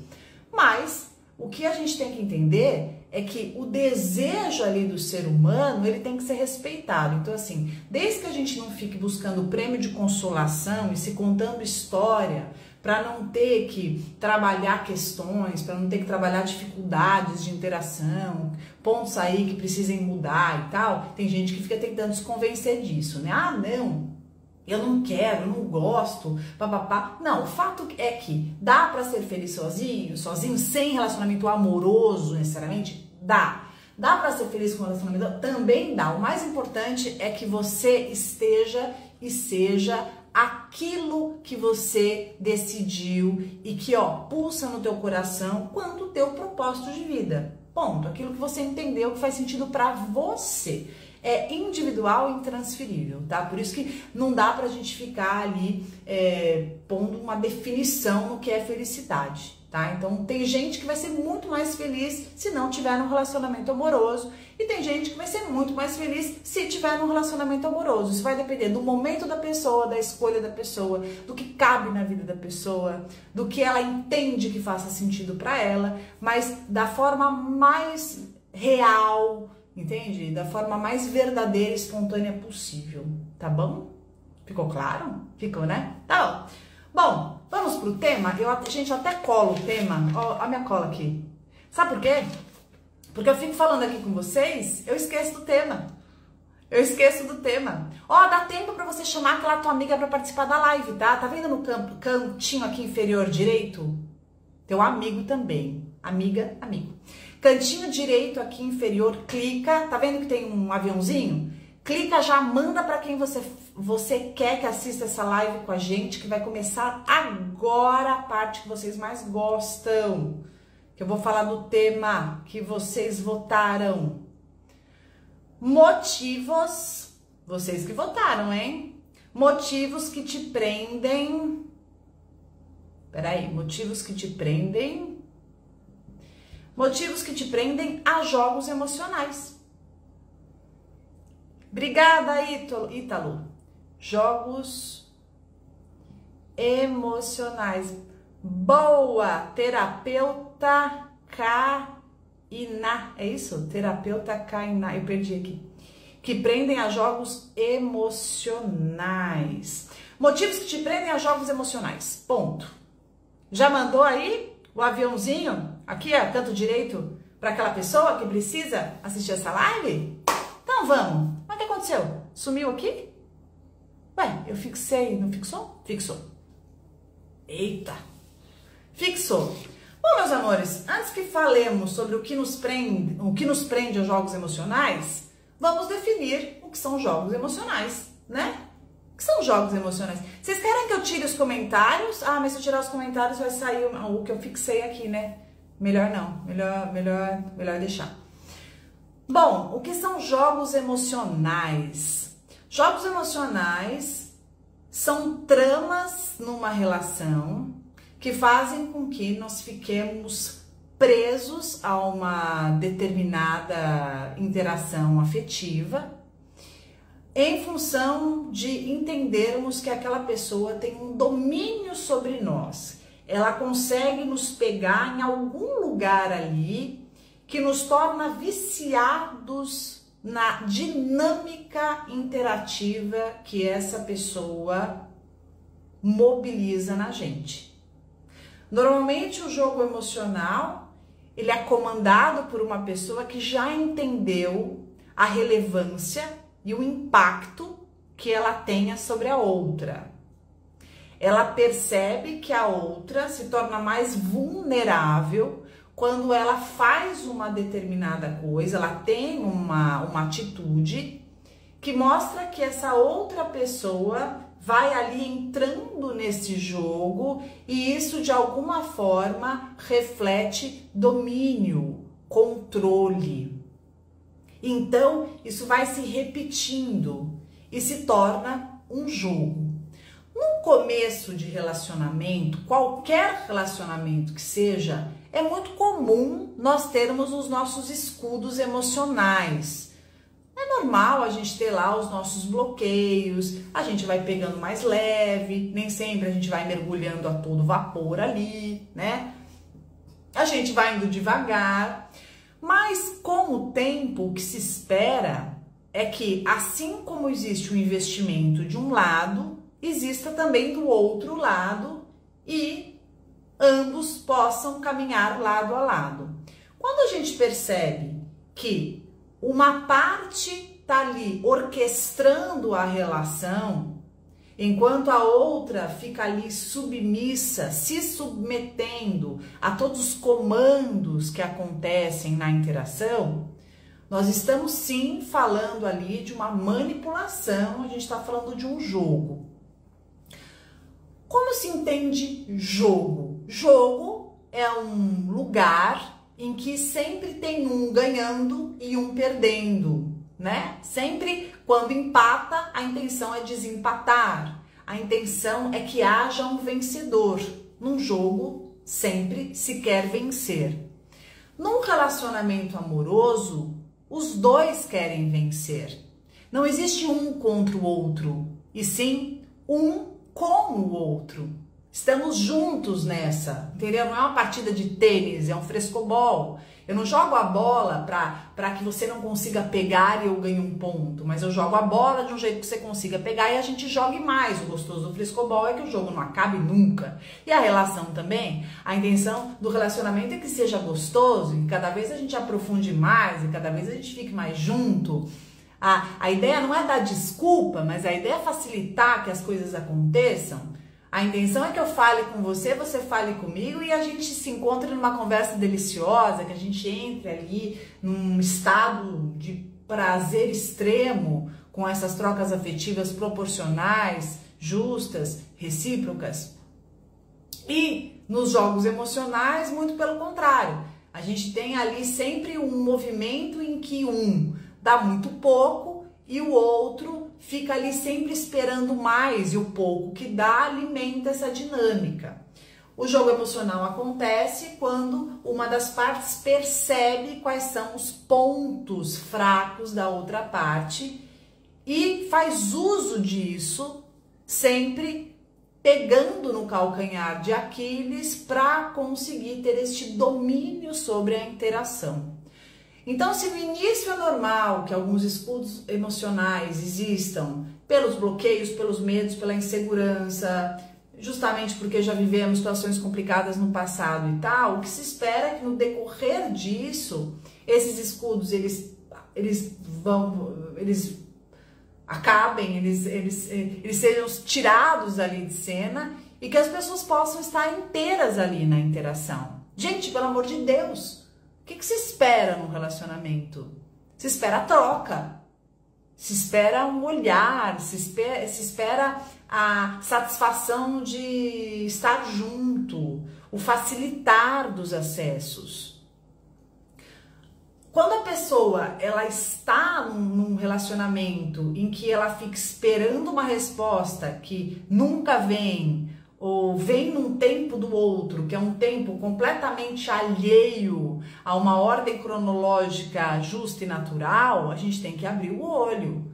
Mas o que a gente tem que entender é que o desejo ali do ser humano, ele tem que ser respeitado. Então, assim, desde que a gente não fique buscando o prêmio de consolação e se contando história, para não ter que trabalhar questões, para não ter que trabalhar dificuldades de interação, pontos aí que precisem mudar e tal, tem gente que fica tentando se convencer disso, né? Ah, não, eu não quero, eu não gosto, papapá. Não, o fato é que dá para ser feliz sozinho, sem relacionamento amoroso necessariamente? Dá. Dá para ser feliz com relacionamento? Também dá. O mais importante é que você esteja e seja aquilo que você decidiu e que, pulsa no teu coração quanto o teu propósito de vida. Ponto. Aquilo que você entendeu que faz sentido para você. É individual e intransferível, tá? Por isso que não dá pra gente ficar ali pondo uma definição no que é felicidade, tá? Então tem gente que vai ser muito mais feliz se não tiver num relacionamento amoroso e tem gente que vai ser muito mais feliz se tiver num relacionamento amoroso. Isso vai depender do momento da pessoa, da escolha da pessoa, do que cabe na vida da pessoa, do que ela entende que faça sentido pra ela, mas da forma mais real, entende? Da forma mais verdadeira e espontânea possível, tá bom? Ficou claro? Ficou, né? Tá bom. Bom, vamos pro tema? Gente, eu até colo o tema. Ó, a minha cola aqui. Sabe por quê? Porque eu fico falando aqui com vocês, eu esqueço do tema. Eu esqueço do tema. Ó, dá tempo pra você chamar aquela tua amiga pra participar da live, tá? Tá vendo no cantinho aqui inferior direito? Teu amigo também. Amiga, amigo. Cantinho direito aqui inferior, clica, tá vendo que tem um aviãozinho? Clica já, manda para quem você quer que assista essa live com a gente, que vai começar agora a parte que vocês mais gostam. Que eu vou falar do tema que vocês votaram. Motivos, vocês que votaram, hein? Motivos que te prendem. Peraí, motivos que te prendem. Motivos que te prendem a jogos emocionais. Obrigada, Ítalo. Jogos emocionais. Boa! Terapeuta Kainá. É isso? Terapeuta Kainá. Eu perdi aqui. Que prendem a jogos emocionais. Motivos que te prendem a jogos emocionais. Ponto. Já mandou aí o aviãozinho? Aqui, canto direito, para aquela pessoa que precisa assistir essa live? Então vamos. Mas o que aconteceu? Sumiu aqui? Ué, eu fixei, não fixou? Fixou. Eita! Fixou. Bom, meus amores, antes que falemos sobre o que nos prende aos jogos emocionais, vamos definir o que são jogos emocionais, né? O que são jogos emocionais? Vocês querem que eu tire os comentários? Ah, mas se eu tirar os comentários vai sair o que eu fixei aqui, né? Melhor não, melhor deixar. Bom, o que são jogos emocionais? Jogos emocionais são tramas numa relação que fazem com que nós fiquemos presos a uma determinada interação afetiva em função de entendermos que aquela pessoa tem um domínio sobre nós. Ela consegue nos pegar em algum lugar ali que nos torna viciados na dinâmica interativa que essa pessoa mobiliza na gente. Normalmente o jogo emocional, ele é comandado por uma pessoa que já entendeu a relevância e o impacto que ela tenha sobre a outra. Ela percebe que a outra se torna mais vulnerável quando ela faz uma determinada coisa, ela tem uma atitude que mostra que essa outra pessoa vai ali entrando nesse jogo e isso de alguma forma reflete domínio, controle. Então, isso vai se repetindo e se torna um jogo. No começo de relacionamento, qualquer relacionamento que seja, é muito comum nós termos os nossos escudos emocionais. É normal a gente ter lá os nossos bloqueios, a gente vai pegando mais leve, nem sempre a gente vai mergulhando a todo vapor ali, né? A gente vai indo devagar, mas com o tempo o que se espera é que assim como existe o investimento de um lado, exista também do outro lado e ambos possam caminhar lado a lado. Quando a gente percebe que uma parte está ali orquestrando a relação, enquanto a outra fica ali submissa, se submetendo a todos os comandos que acontecem na interação, nós estamos sim falando ali de uma manipulação, a gente está falando de um jogo. Como se entende jogo? Jogo é um lugar em que sempre tem um ganhando e um perdendo, né? Sempre quando empata, a intenção é desempatar. A intenção é que haja um vencedor. Num jogo, sempre se quer vencer. Num relacionamento amoroso, os dois querem vencer. Não existe um contra o outro, e sim um com o outro. Estamos juntos nessa, entendeu? Não é uma partida de tênis, é um frescobol. Eu não jogo a bola para que você não consiga pegar e eu ganhe um ponto, mas eu jogo a bola de um jeito que você consiga pegar e a gente jogue mais. O gostoso do frescobol é que o jogo não acabe nunca. E a relação também, a intenção do relacionamento é que seja gostoso e cada vez a gente aprofunde mais e cada vez a gente fique mais junto. A ideia não é dar desculpa, mas a ideia é facilitar que as coisas aconteçam. A intenção é que eu fale com você, você fale comigo e a gente se encontre numa conversa deliciosa, que a gente entre ali num estado de prazer extremo com essas trocas afetivas proporcionais, justas, recíprocas. E nos jogos emocionais, muito pelo contrário. A gente tem ali sempre um movimento em que um dá muito pouco e o outro fica ali sempre esperando mais e o pouco que dá alimenta essa dinâmica. O jogo emocional acontece quando uma das partes percebe quais são os pontos fracos da outra parte e faz uso disso, sempre pegando no calcanhar de Aquiles para conseguir ter este domínio sobre a interação. Então, se no início é normal que alguns escudos emocionais existam pelos bloqueios, pelos medos, pela insegurança, justamente porque já vivemos situações complicadas no passado e tal, o que se espera é que no decorrer disso, esses escudos, eles acabem, eles sejam tirados ali de cena e que as pessoas possam estar inteiras ali na interação. Gente, pelo amor de Deus! O que se espera num relacionamento? Se espera a troca, se espera um olhar, se espera a satisfação de estar junto, o facilitar dos acessos. Quando a pessoa ela está num relacionamento em que ela fica esperando uma resposta que nunca vem, ou vem num tempo do outro, que é um tempo completamente alheio a uma ordem cronológica justa e natural, a gente tem que abrir o olho.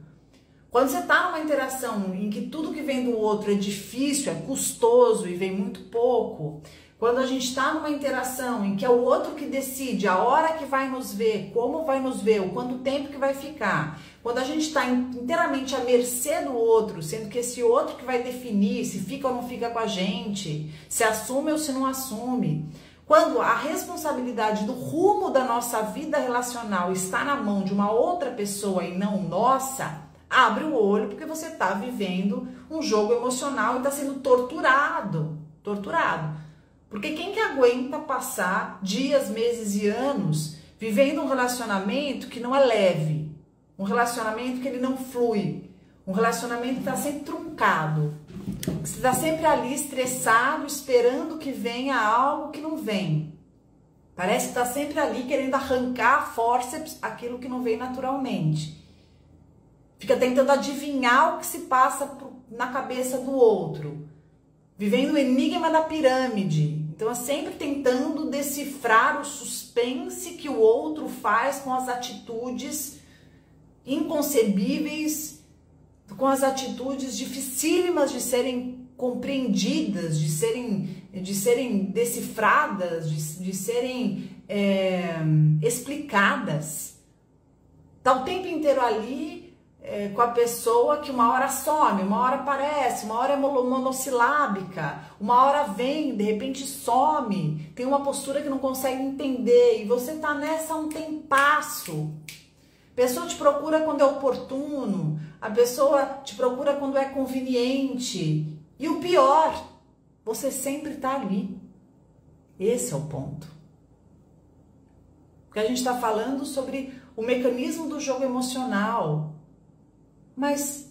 Quando você está numa interação em que tudo que vem do outro é difícil, é custoso e vem muito pouco, quando a gente está numa interação em que é o outro que decide a hora que vai nos ver, como vai nos ver, o quanto tempo que vai ficar, quando a gente está inteiramente à mercê do outro, sendo que esse outro que vai definir se fica ou não fica com a gente, se assume ou se não assume, quando a responsabilidade do rumo da nossa vida relacional está na mão de uma outra pessoa e não nossa, abre o olho porque você está vivendo um jogo emocional e está sendo torturado. Porque quem que aguenta passar dias, meses e anos vivendo um relacionamento que não é leve, um relacionamento que ele não flui, um relacionamento que está sempre truncado, você está sempre ali estressado, esperando que venha algo que não vem. Parece que está sempre ali querendo arrancar a forceps aquilo que não vem naturalmente. Fica tentando adivinhar o que se passa na cabeça do outro, vivendo o enigma da pirâmide. Então é sempre tentando decifrar o suspense que o outro faz com as atitudes inconcebíveis, com as atitudes dificílimas de serem compreendidas, de serem decifradas, de serem explicadas. Tá o tempo inteiro ali com a pessoa que uma hora some, uma hora aparece, uma hora é monossilábica, uma hora vem, de repente some, tem uma postura que não consegue entender e você tá nessa há um tempasso. A pessoa te procura quando é oportuno, a pessoa te procura quando é conveniente e o pior, você sempre tá ali. Esse é o ponto. Porque a gente está falando sobre o mecanismo do jogo emocional. Mas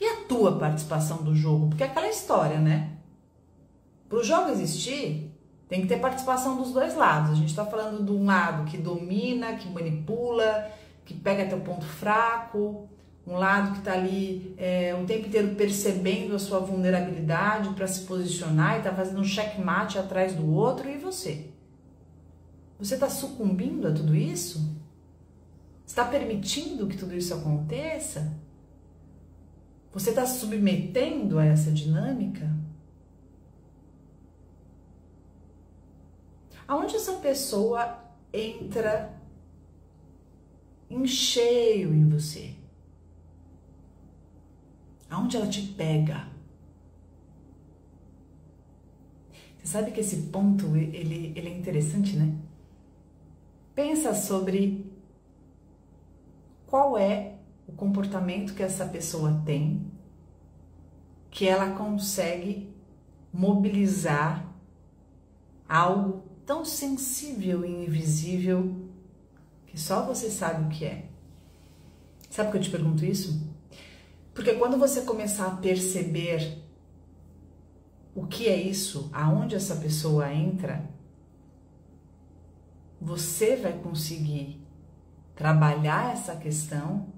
e a tua participação do jogo? Porque é aquela história, né? Para o jogo existir, tem que ter participação dos dois lados. A gente está falando de um lado que domina, que manipula, que pega teu ponto fraco, um lado que está ali o tempo inteiro percebendo a sua vulnerabilidade para se posicionar e está fazendo um checkmate atrás do outro. E você? Você está sucumbindo a tudo isso? Está permitindo que tudo isso aconteça? Você está se submetendo a essa dinâmica? Aonde essa pessoa entra em cheio em você? Aonde ela te pega? Você sabe que esse ponto, ele é interessante, né? Pensa sobre qual é o comportamento que essa pessoa tem, que ela consegue mobilizar algo tão sensível e invisível que só você sabe o que é. Sabe por que eu te pergunto isso? Porque quando você começar a perceber o que é isso, aonde essa pessoa entra, você vai conseguir trabalhar essa questão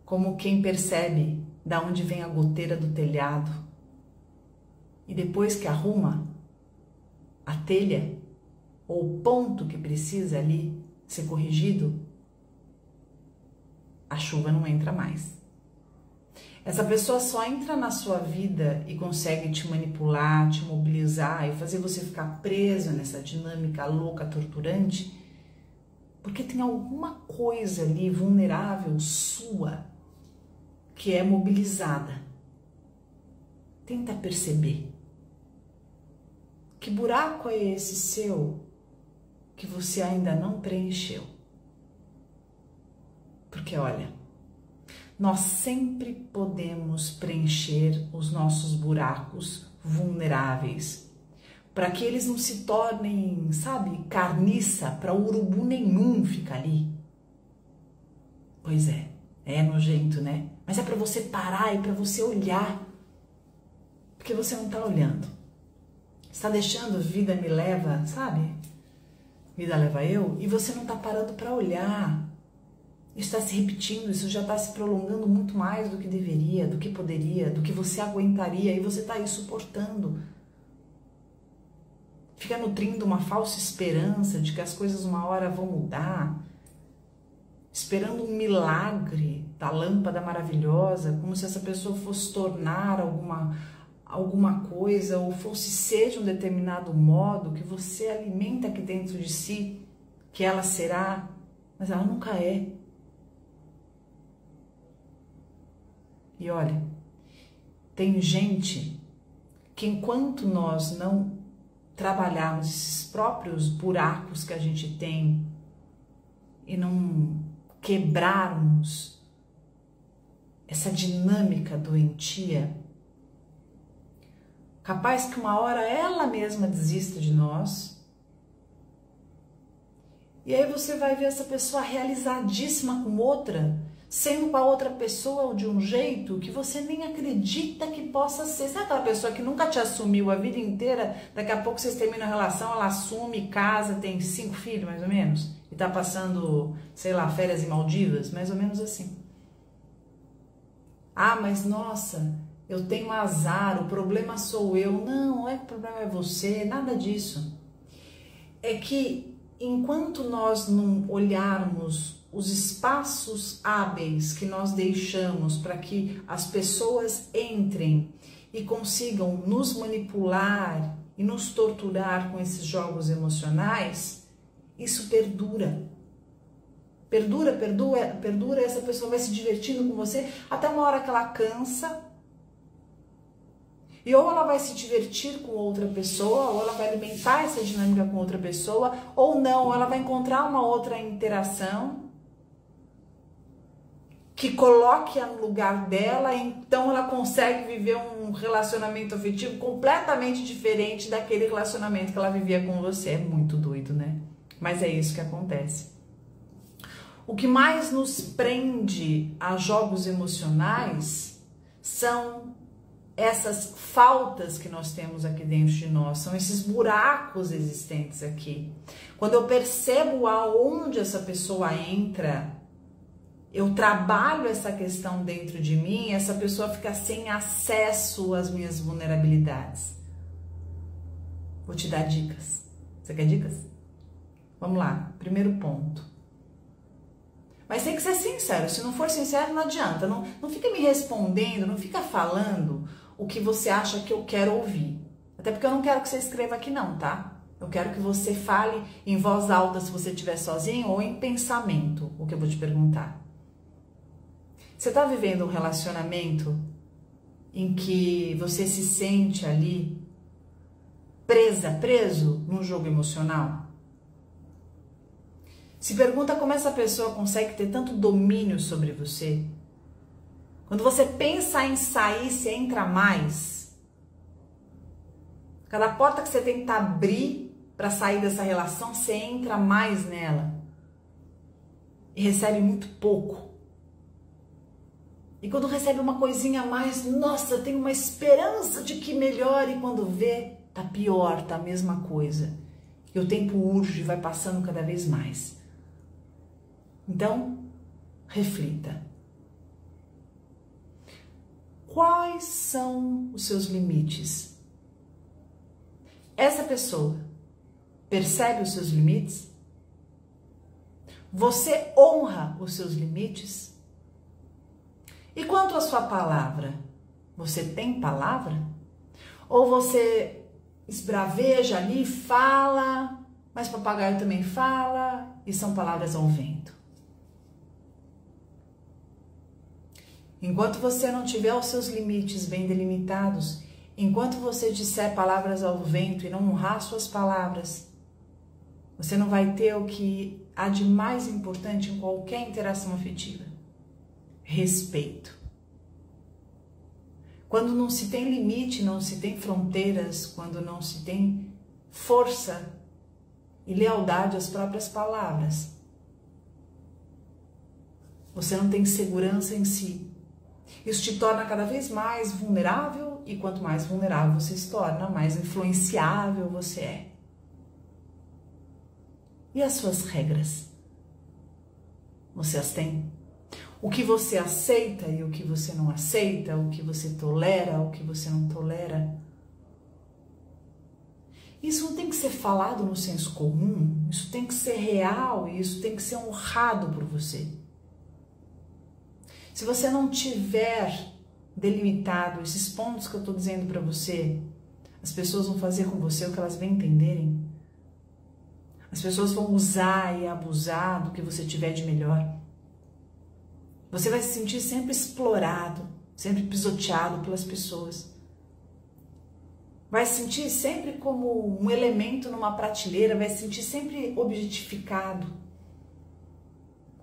como quem percebe da onde vem a goteira do telhado e depois que arruma a telha ou o ponto que precisa ali ser corrigido, a chuva não entra mais. Essa pessoa só entra na sua vida e consegue te manipular, te mobilizar e fazer você ficar preso nessa dinâmica louca, torturante, porque tem alguma coisa ali vulnerável sua que é mobilizada. Tenta perceber. Que buraco é esse seu que você ainda não preencheu? Porque olha, nós sempre podemos preencher os nossos buracos vulneráveis, para que eles não se tornem, sabe, carniça para urubu nenhum ficar ali. Pois é nojento, né? Mas é para você parar e para você olhar, porque você não tá olhando. Está deixando vida me leva, sabe? Vida leva eu, e você não tá parando para olhar. Isso está se repetindo, isso já está se prolongando muito mais do que deveria, do que poderia, do que você aguentaria, e você está aí suportando. Fica nutrindo uma falsa esperança de que as coisas uma hora vão mudar, esperando um milagre da lâmpada maravilhosa, como se essa pessoa fosse tornar alguma coisa ou fosse ser de um determinado modo que você alimenta aqui dentro de si, que ela será, mas ela nunca é. E olha, tem gente que enquanto nós não trabalharmos esses próprios buracos que a gente tem e não quebrarmos essa dinâmica doentia, capaz que uma hora ela mesma desista de nós. E aí você vai ver essa pessoa realizadíssima com outra, sendo com a outra pessoa de um jeito que você nem acredita que possa ser. Sabe aquela pessoa que nunca te assumiu a vida inteira, daqui a pouco vocês terminam a relação, ela assume, casa, tem 5 filhos mais ou menos, e tá passando, sei lá, férias em Maldivas, mais ou menos assim. Ah, mas nossa, eu tenho azar, o problema sou eu. Não é que o problema é você, nada disso. É que enquanto nós não olharmos os espaços hábeis que nós deixamos para que as pessoas entrem e consigam nos manipular e nos torturar com esses jogos emocionais, isso perdura. Perdura, essa pessoa vai se divertindo com você até uma hora que ela cansa. E ou ela vai se divertir com outra pessoa, ou ela vai alimentar essa dinâmica com outra pessoa, ou não, ela vai encontrar uma outra interação que coloque no lugar dela, então ela consegue viver um relacionamento afetivo completamente diferente daquele relacionamento que ela vivia com você. É muito doido, né? Mas é isso que acontece. O que mais nos prende a jogos emocionais são essas faltas que nós temos aqui dentro de nós, são esses buracos existentes aqui. Quando eu percebo aonde essa pessoa entra, eu trabalho essa questão dentro de mim, essa pessoa fica sem acesso às minhas vulnerabilidades. Vou te dar dicas. Você quer dicas? Vamos lá, primeiro ponto. Mas tem que ser sincero, se não for sincero não adianta, não fica me respondendo, não fica falando o que você acha que eu quero ouvir. Até porque eu não quero que você escreva aqui não, tá? Eu quero que você fale em voz alta se você estiver sozinho ou em pensamento, o que eu vou te perguntar. Você está vivendo um relacionamento em que você se sente ali preso num jogo emocional? Se pergunta como essa pessoa consegue ter tanto domínio sobre você. Quando você pensa em sair, você entra mais. Cada porta que você tenta abrir para sair dessa relação, você entra mais nela. E recebe muito pouco. E quando recebe uma coisinha a mais, nossa, tem uma esperança de que melhore. E quando vê, tá pior, tá a mesma coisa. E o tempo urge, vai passando cada vez mais. Então, reflita. Quais são os seus limites? Essa pessoa percebe os seus limites? Você honra os seus limites? E quanto à sua palavra? Você tem palavra? Ou você esbraveja ali, fala, mas papagaio também fala e são palavras ao vento? Enquanto você não tiver os seus limites bem delimitados, enquanto você disser palavras ao vento e não honrar suas palavras, você não vai ter o que há de mais importante em qualquer interação afetiva: respeito. Quando não se tem limite, não se tem fronteiras, quando não se tem força e lealdade às próprias palavras, você não tem segurança em si. Isso te torna cada vez mais vulnerável, e quanto mais vulnerável você se torna, mais influenciável você é. E as suas regras? Você as tem? O que você aceita e o que você não aceita, o que você tolera, o que você não tolera. Isso não tem que ser falado no senso comum, isso tem que ser real e isso tem que ser honrado por você. Se você não tiver delimitado esses pontos que eu estou dizendo para você, as pessoas vão fazer com você o que elas bem entenderem. As pessoas vão usar e abusar do que você tiver de melhor. Você vai se sentir sempre explorado, sempre pisoteado pelas pessoas. Vai se sentir sempre como um elemento numa prateleira, vai se sentir sempre objetificado.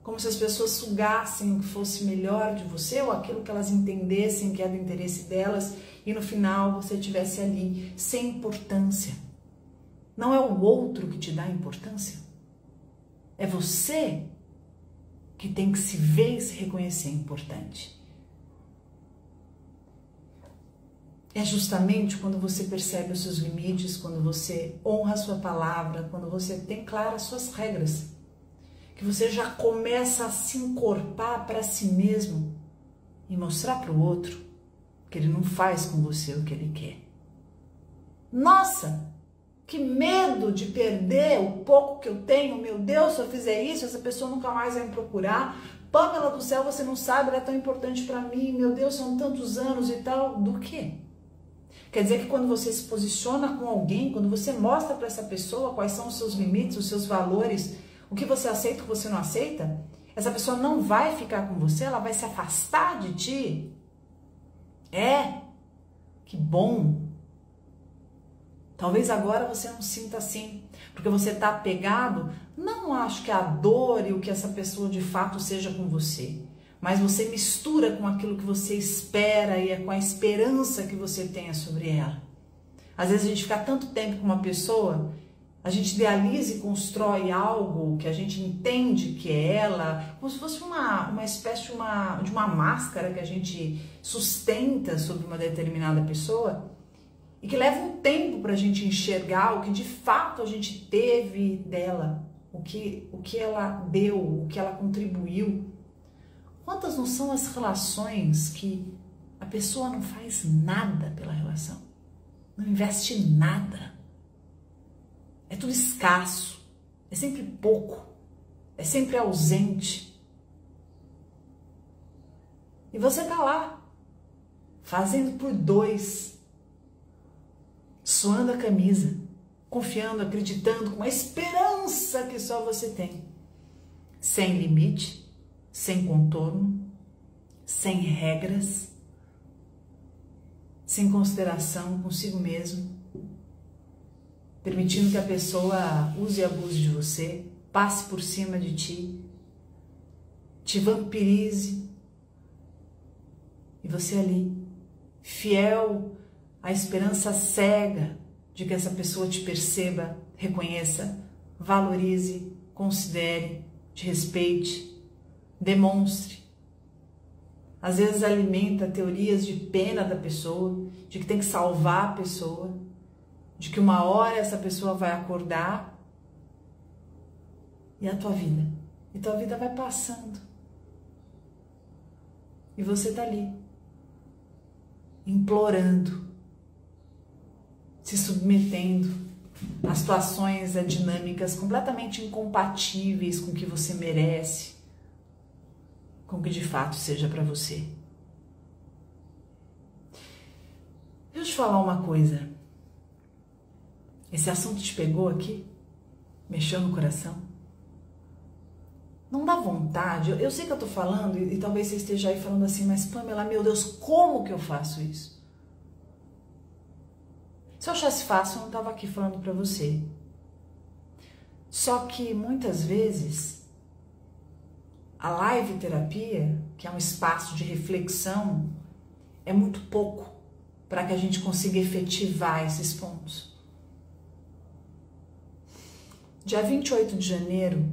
como se as pessoas sugassem o que fosse melhor de você ou aquilo que elas entendessem que é do interesse delas e no final você estivesse ali sem importância. Não é o outro que te dá importância. É você que tem que se ver e se reconhecer importante. É justamente quando você percebe os seus limites, quando você honra a sua palavra, quando você tem claras as suas regras, que você já começa a se encorpar para si mesmo e mostrar para o outro que ele não faz com você o que ele quer. Nossa, que medo de perder o pouco que eu tenho, meu Deus, se eu fizer isso, essa pessoa nunca mais vai me procurar. Pamela do céu, você não sabe, ela é tão importante para mim, meu Deus, são tantos anos e tal. Do quê? Quer dizer que quando você se posiciona com alguém, quando você mostra para essa pessoa quais são os seus limites, os seus valores, o que você aceita e o que você não aceita, essa pessoa não vai ficar com você, ela vai se afastar de ti. Que bom. Talvez agora você não sinta assim, porque você está apegado, não acho que a dor e o que essa pessoa de fato seja com você, mas você mistura com aquilo que você espera e é com a esperança que você tenha sobre ela. Às vezes a gente fica tanto tempo com uma pessoa, a gente idealiza e constrói algo que a gente entende que é ela, como se fosse uma espécie de uma máscara que a gente sustenta sobre uma determinada pessoa e que leva um tempo para a gente enxergar o que de fato a gente teve dela, o que ela deu, o que ela contribuiu. Quantas não são as relações que a pessoa não faz nada pela relação, não investe nada, é tudo escasso, é sempre pouco, é sempre ausente. E você tá lá, fazendo por dois, suando a camisa, confiando, acreditando, com a esperança que só você tem, sem limite, sem contorno, sem regras, sem consideração consigo mesmo, permitindo que a pessoa use e abuse de você, passe por cima de ti, te vampirize, e você ali, fiel à esperança cega de que essa pessoa te perceba, reconheça, valorize, considere, te respeite, demonstre. Às vezes alimenta teorias de pena da pessoa, de que tem que salvar a pessoa, de que uma hora essa pessoa vai acordar e a tua vida. E tua vida vai passando. E você tá ali, implorando, se submetendo a situações, a dinâmicas completamente incompatíveis com o que você merece, com o que de fato seja para você. Deixa eu te falar uma coisa. Esse assunto te pegou aqui? Mexeu no coração? Não dá vontade? Eu sei que eu tô falando e talvez você esteja aí falando assim, mas Pamela, meu Deus, como que eu faço isso? Se eu achasse fácil, eu não tava aqui falando para você. Só que muitas vezes a live terapia, que é um espaço de reflexão, é muito pouco para que a gente consiga efetivar esses pontos. Dia 28 de janeiro,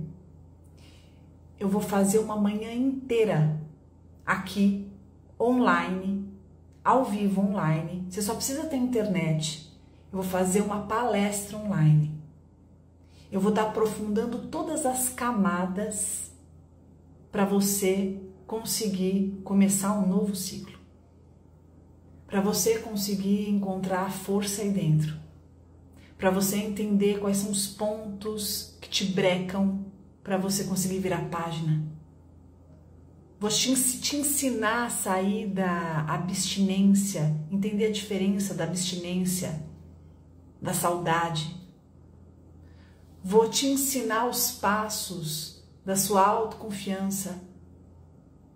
eu vou fazer uma manhã inteira aqui, online, ao vivo online. Você só precisa ter internet. Eu vou fazer uma palestra online. Eu vou estar aprofundando todas as camadas para você conseguir começar um novo ciclo. Para você conseguir encontrar a força aí dentro. Para você entender quais são os pontos que te brecam para você conseguir virar a página. Vou te ensinar a sair da abstinência, entender a diferença da abstinência, da saudade. Vou te ensinar os passos da sua autoconfiança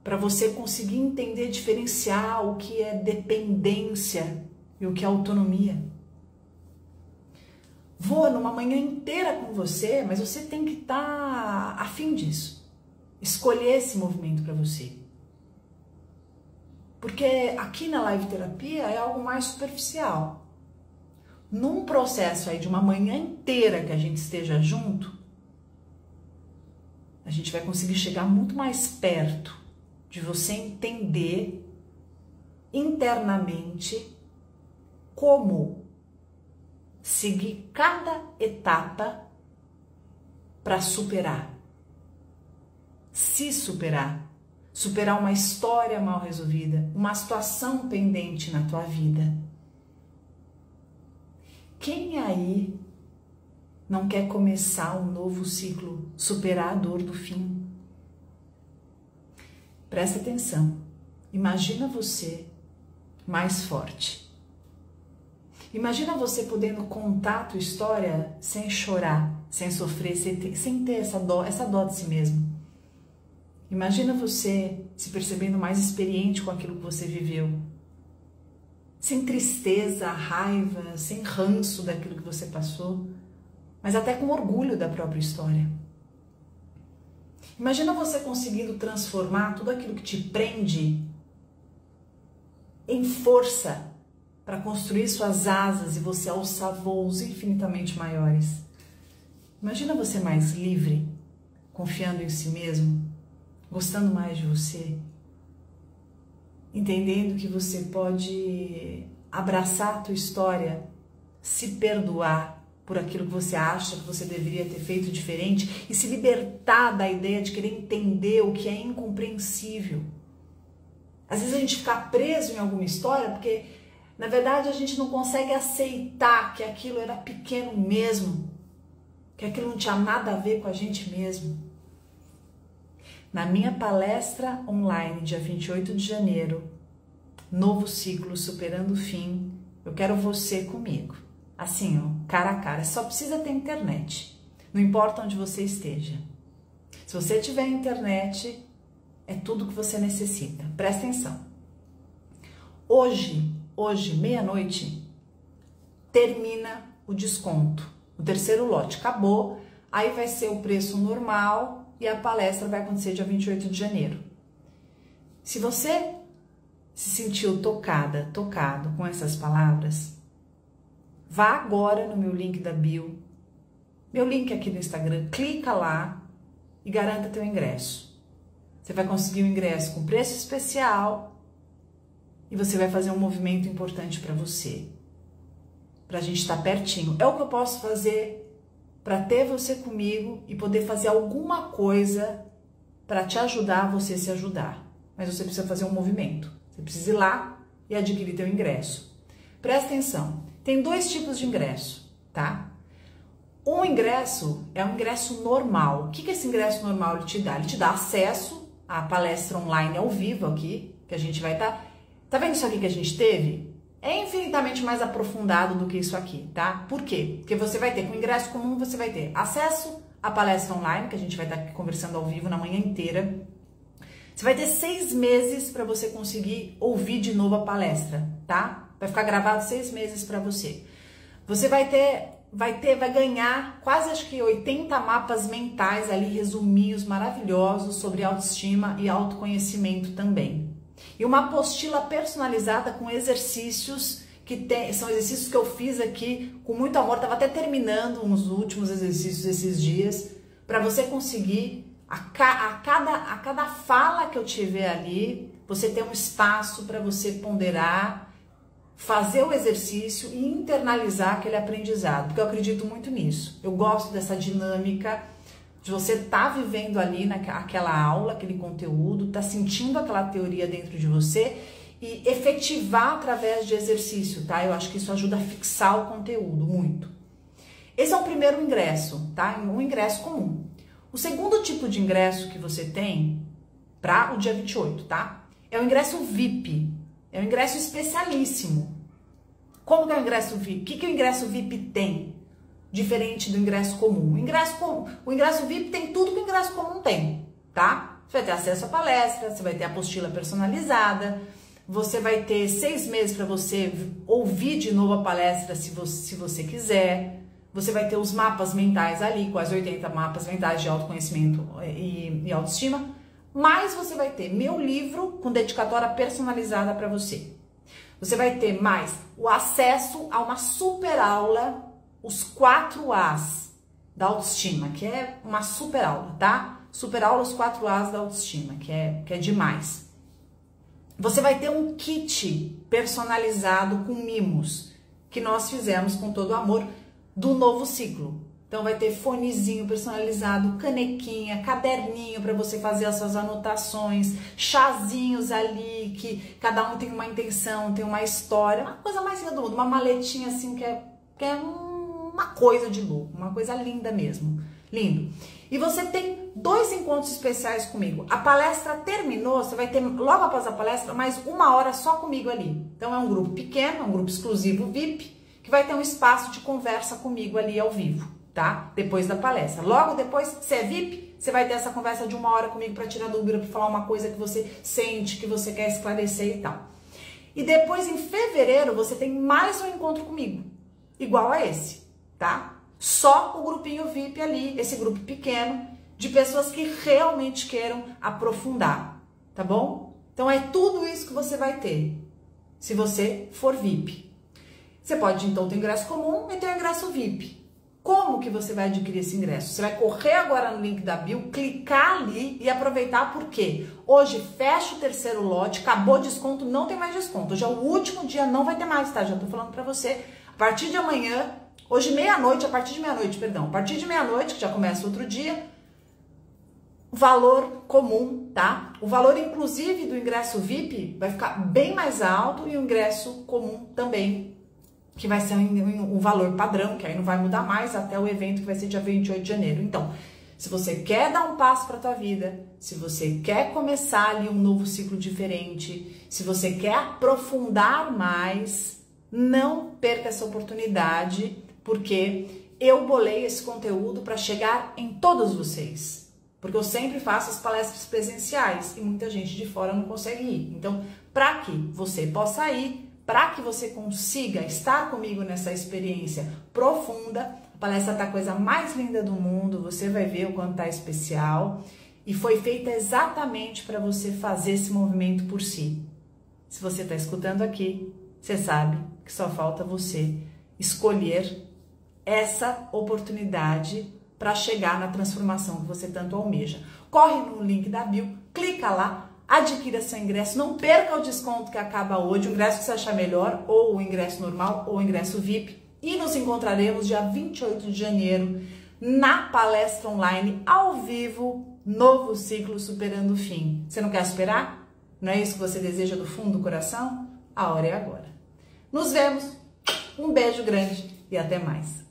para você conseguir entender, diferenciar o que é dependência e o que é autonomia. Vou numa manhã inteira com você, mas você tem que estar afim disso. escolher esse movimento para você. Porque aqui na live terapia é algo mais superficial. Num processo aí de uma manhã inteira que a gente esteja junto, a gente vai conseguir chegar muito mais perto de você entender internamente como seguir cada etapa para superar. Se superar. Superar uma história mal resolvida, uma situação pendente na tua vida. Quem aí não quer começar um novo ciclo, superar a dor do fim? Presta atenção. Imagina você mais forte. Imagina você podendo contar a tua história sem chorar, sem sofrer, sem ter essa dó de si mesmo. Imagina você se percebendo mais experiente com aquilo que você viveu. Sem tristeza, raiva, sem ranço daquilo que você passou, mas até com orgulho da própria história. Imagina você conseguindo transformar tudo aquilo que te prende em força para construir suas asas e você alçar voos infinitamente maiores. Imagina você mais livre, confiando em si mesmo, gostando mais de você, entendendo que você pode abraçar a tua história, se perdoar por aquilo que você acha que você deveria ter feito diferente e se libertar da ideia de querer entender o que é incompreensível. Às vezes a gente fica preso em alguma história porque, na verdade, a gente não consegue aceitar que aquilo era pequeno mesmo, que aquilo não tinha nada a ver com a gente mesmo. Na minha palestra online, dia 28 de janeiro, novo ciclo, superando o fim, eu quero você comigo. Assim, ó, cara a cara. Só precisa ter internet. Não importa onde você esteja. Se você tiver internet, é tudo que você necessita. Presta atenção. Hoje, meia-noite, termina o desconto. O terceiro lote acabou, aí vai ser o preço normal e a palestra vai acontecer dia 28 de janeiro. Se você se sentiu tocado com essas palavras, vá agora no meu link da bio, meu link aqui no Instagram, clica lá e garanta teu ingresso. Você vai conseguir o ingresso com preço especial e você vai fazer um movimento importante para você, para a gente estar pertinho. É o que eu posso fazer para ter você comigo e poder fazer alguma coisa para te ajudar a você se ajudar. Mas você precisa fazer um movimento. Você precisa ir lá e adquirir teu ingresso. Presta atenção. Tem dois tipos de ingresso, tá? Um ingresso é um ingresso normal. O que esse ingresso normal ele te dá? Ele te dá acesso à palestra online ao vivo aqui, que a gente vai estar... Tá vendo isso aqui que a gente teve? É infinitamente mais aprofundado do que isso aqui, tá? Por quê? Porque você vai ter, com o ingresso comum, você vai ter acesso à palestra online, que a gente vai estar aqui conversando ao vivo na manhã inteira. Você vai ter 6 meses para você conseguir ouvir de novo a palestra, tá? Vai ficar gravado 6 meses para você. Você vai ganhar quase, acho que 80 mapas mentais ali, resuminhos maravilhosos sobre autoestima e autoconhecimento também. E uma apostila personalizada com exercícios são exercícios que eu fiz aqui com muito amor. Estava até terminando uns últimos exercícios esses dias para você conseguir a cada fala que eu tiver ali, você ter um espaço para você ponderar, fazer o exercício e internalizar aquele aprendizado, porque eu acredito muito nisso. Eu gosto dessa dinâmica de você estar vivendo ali naquela aula, aquele conteúdo, tá sentindo aquela teoria dentro de você e efetivar através de exercício, tá? Eu acho que isso ajuda a fixar o conteúdo muito. Esse é o primeiro ingresso, tá? Um ingresso comum. O segundo tipo de ingresso que você tem para o dia 28, tá? É o ingresso VIP. É um ingresso especialíssimo. Como que é o ingresso VIP? O que o ingresso VIP tem? Diferente do ingresso comum. O ingresso VIP tem tudo que o ingresso comum tem, tá? Você vai ter acesso à palestra, você vai ter apostila personalizada, você vai ter 6 meses para você ouvir de novo a palestra se você quiser. Você vai ter os mapas mentais ali, quase 80 mapas mentais de autoconhecimento e autoestima. Mas você vai ter meu livro com dedicatória personalizada para você. Você vai ter mais o acesso a uma super aula, os 4 As da autoestima, que é uma super aula, tá? Super aula, os 4 As da autoestima, que é demais. Você vai ter um kit personalizado com mimos, que nós fizemos com todo o amor, do novo ciclo. Então vai ter fonezinho personalizado, canequinha, caderninho para você fazer as suas anotações, chazinhos ali, que cada um tem uma intenção, tem uma história, uma coisa mais linda do mundo, uma maletinha assim que é uma coisa de louco, uma coisa linda mesmo, lindo. E você tem 2 encontros especiais comigo. A palestra terminou, você vai ter logo após a palestra mais 1 hora só comigo ali. Então é um grupo pequeno, é um grupo exclusivo VIP, que vai ter um espaço de conversa comigo ali ao vivo, tá? Depois da palestra. Logo depois, se é VIP, você vai ter essa conversa de 1 hora comigo para tirar dúvida, para falar uma coisa que você sente, que você quer esclarecer e tal. E depois, em fevereiro, você tem mais um encontro comigo, igual a esse, tá? Só o grupinho VIP ali, esse grupo pequeno, de pessoas que realmente queiram aprofundar, tá bom? Então é tudo isso que você vai ter, se você for VIP. Você pode, então, ter o ingresso comum e ter o ingresso VIP. Como que você vai adquirir esse ingresso? Você vai correr agora no link da bio, clicar ali e aproveitar, porque hoje fecha o 3º lote, acabou o desconto, não tem mais desconto. Hoje é o último dia, não vai ter mais, tá? Já tô falando pra você. A partir de amanhã, hoje meia-noite, a partir de meia-noite, que já começa outro dia, valor comum, tá? O valor, inclusive, do ingresso VIP vai ficar bem mais alto e o ingresso comum também, que vai ser um valor padrão, que aí não vai mudar mais até o evento que vai ser dia 28 de janeiro. Então, se você quer dar um passo para a tua vida, se você quer começar ali um novo ciclo diferente, se você quer aprofundar mais, não perca essa oportunidade, porque eu bolei esse conteúdo para chegar em todos vocês. Porque eu sempre faço as palestras presenciais e muita gente de fora não consegue ir. Então, para que você possa ir, para que você consiga estar comigo nessa experiência profunda, a palestra tá a coisa mais linda do mundo, você vai ver o quanto tá especial e foi feita exatamente para você fazer esse movimento por si. Se você tá escutando aqui, você sabe que só falta você escolher essa oportunidade para chegar na transformação que você tanto almeja. Corre no link da bio, clica lá, adquira seu ingresso, não perca o desconto que acaba hoje, o ingresso que você achar melhor, ou o ingresso normal, ou o ingresso VIP. E nos encontraremos dia 28 de janeiro na palestra online, ao vivo, novo ciclo Superando o Fim. Você não quer esperar? Não é isso que você deseja do fundo do coração? A hora é agora. Nos vemos, um beijo grande e até mais.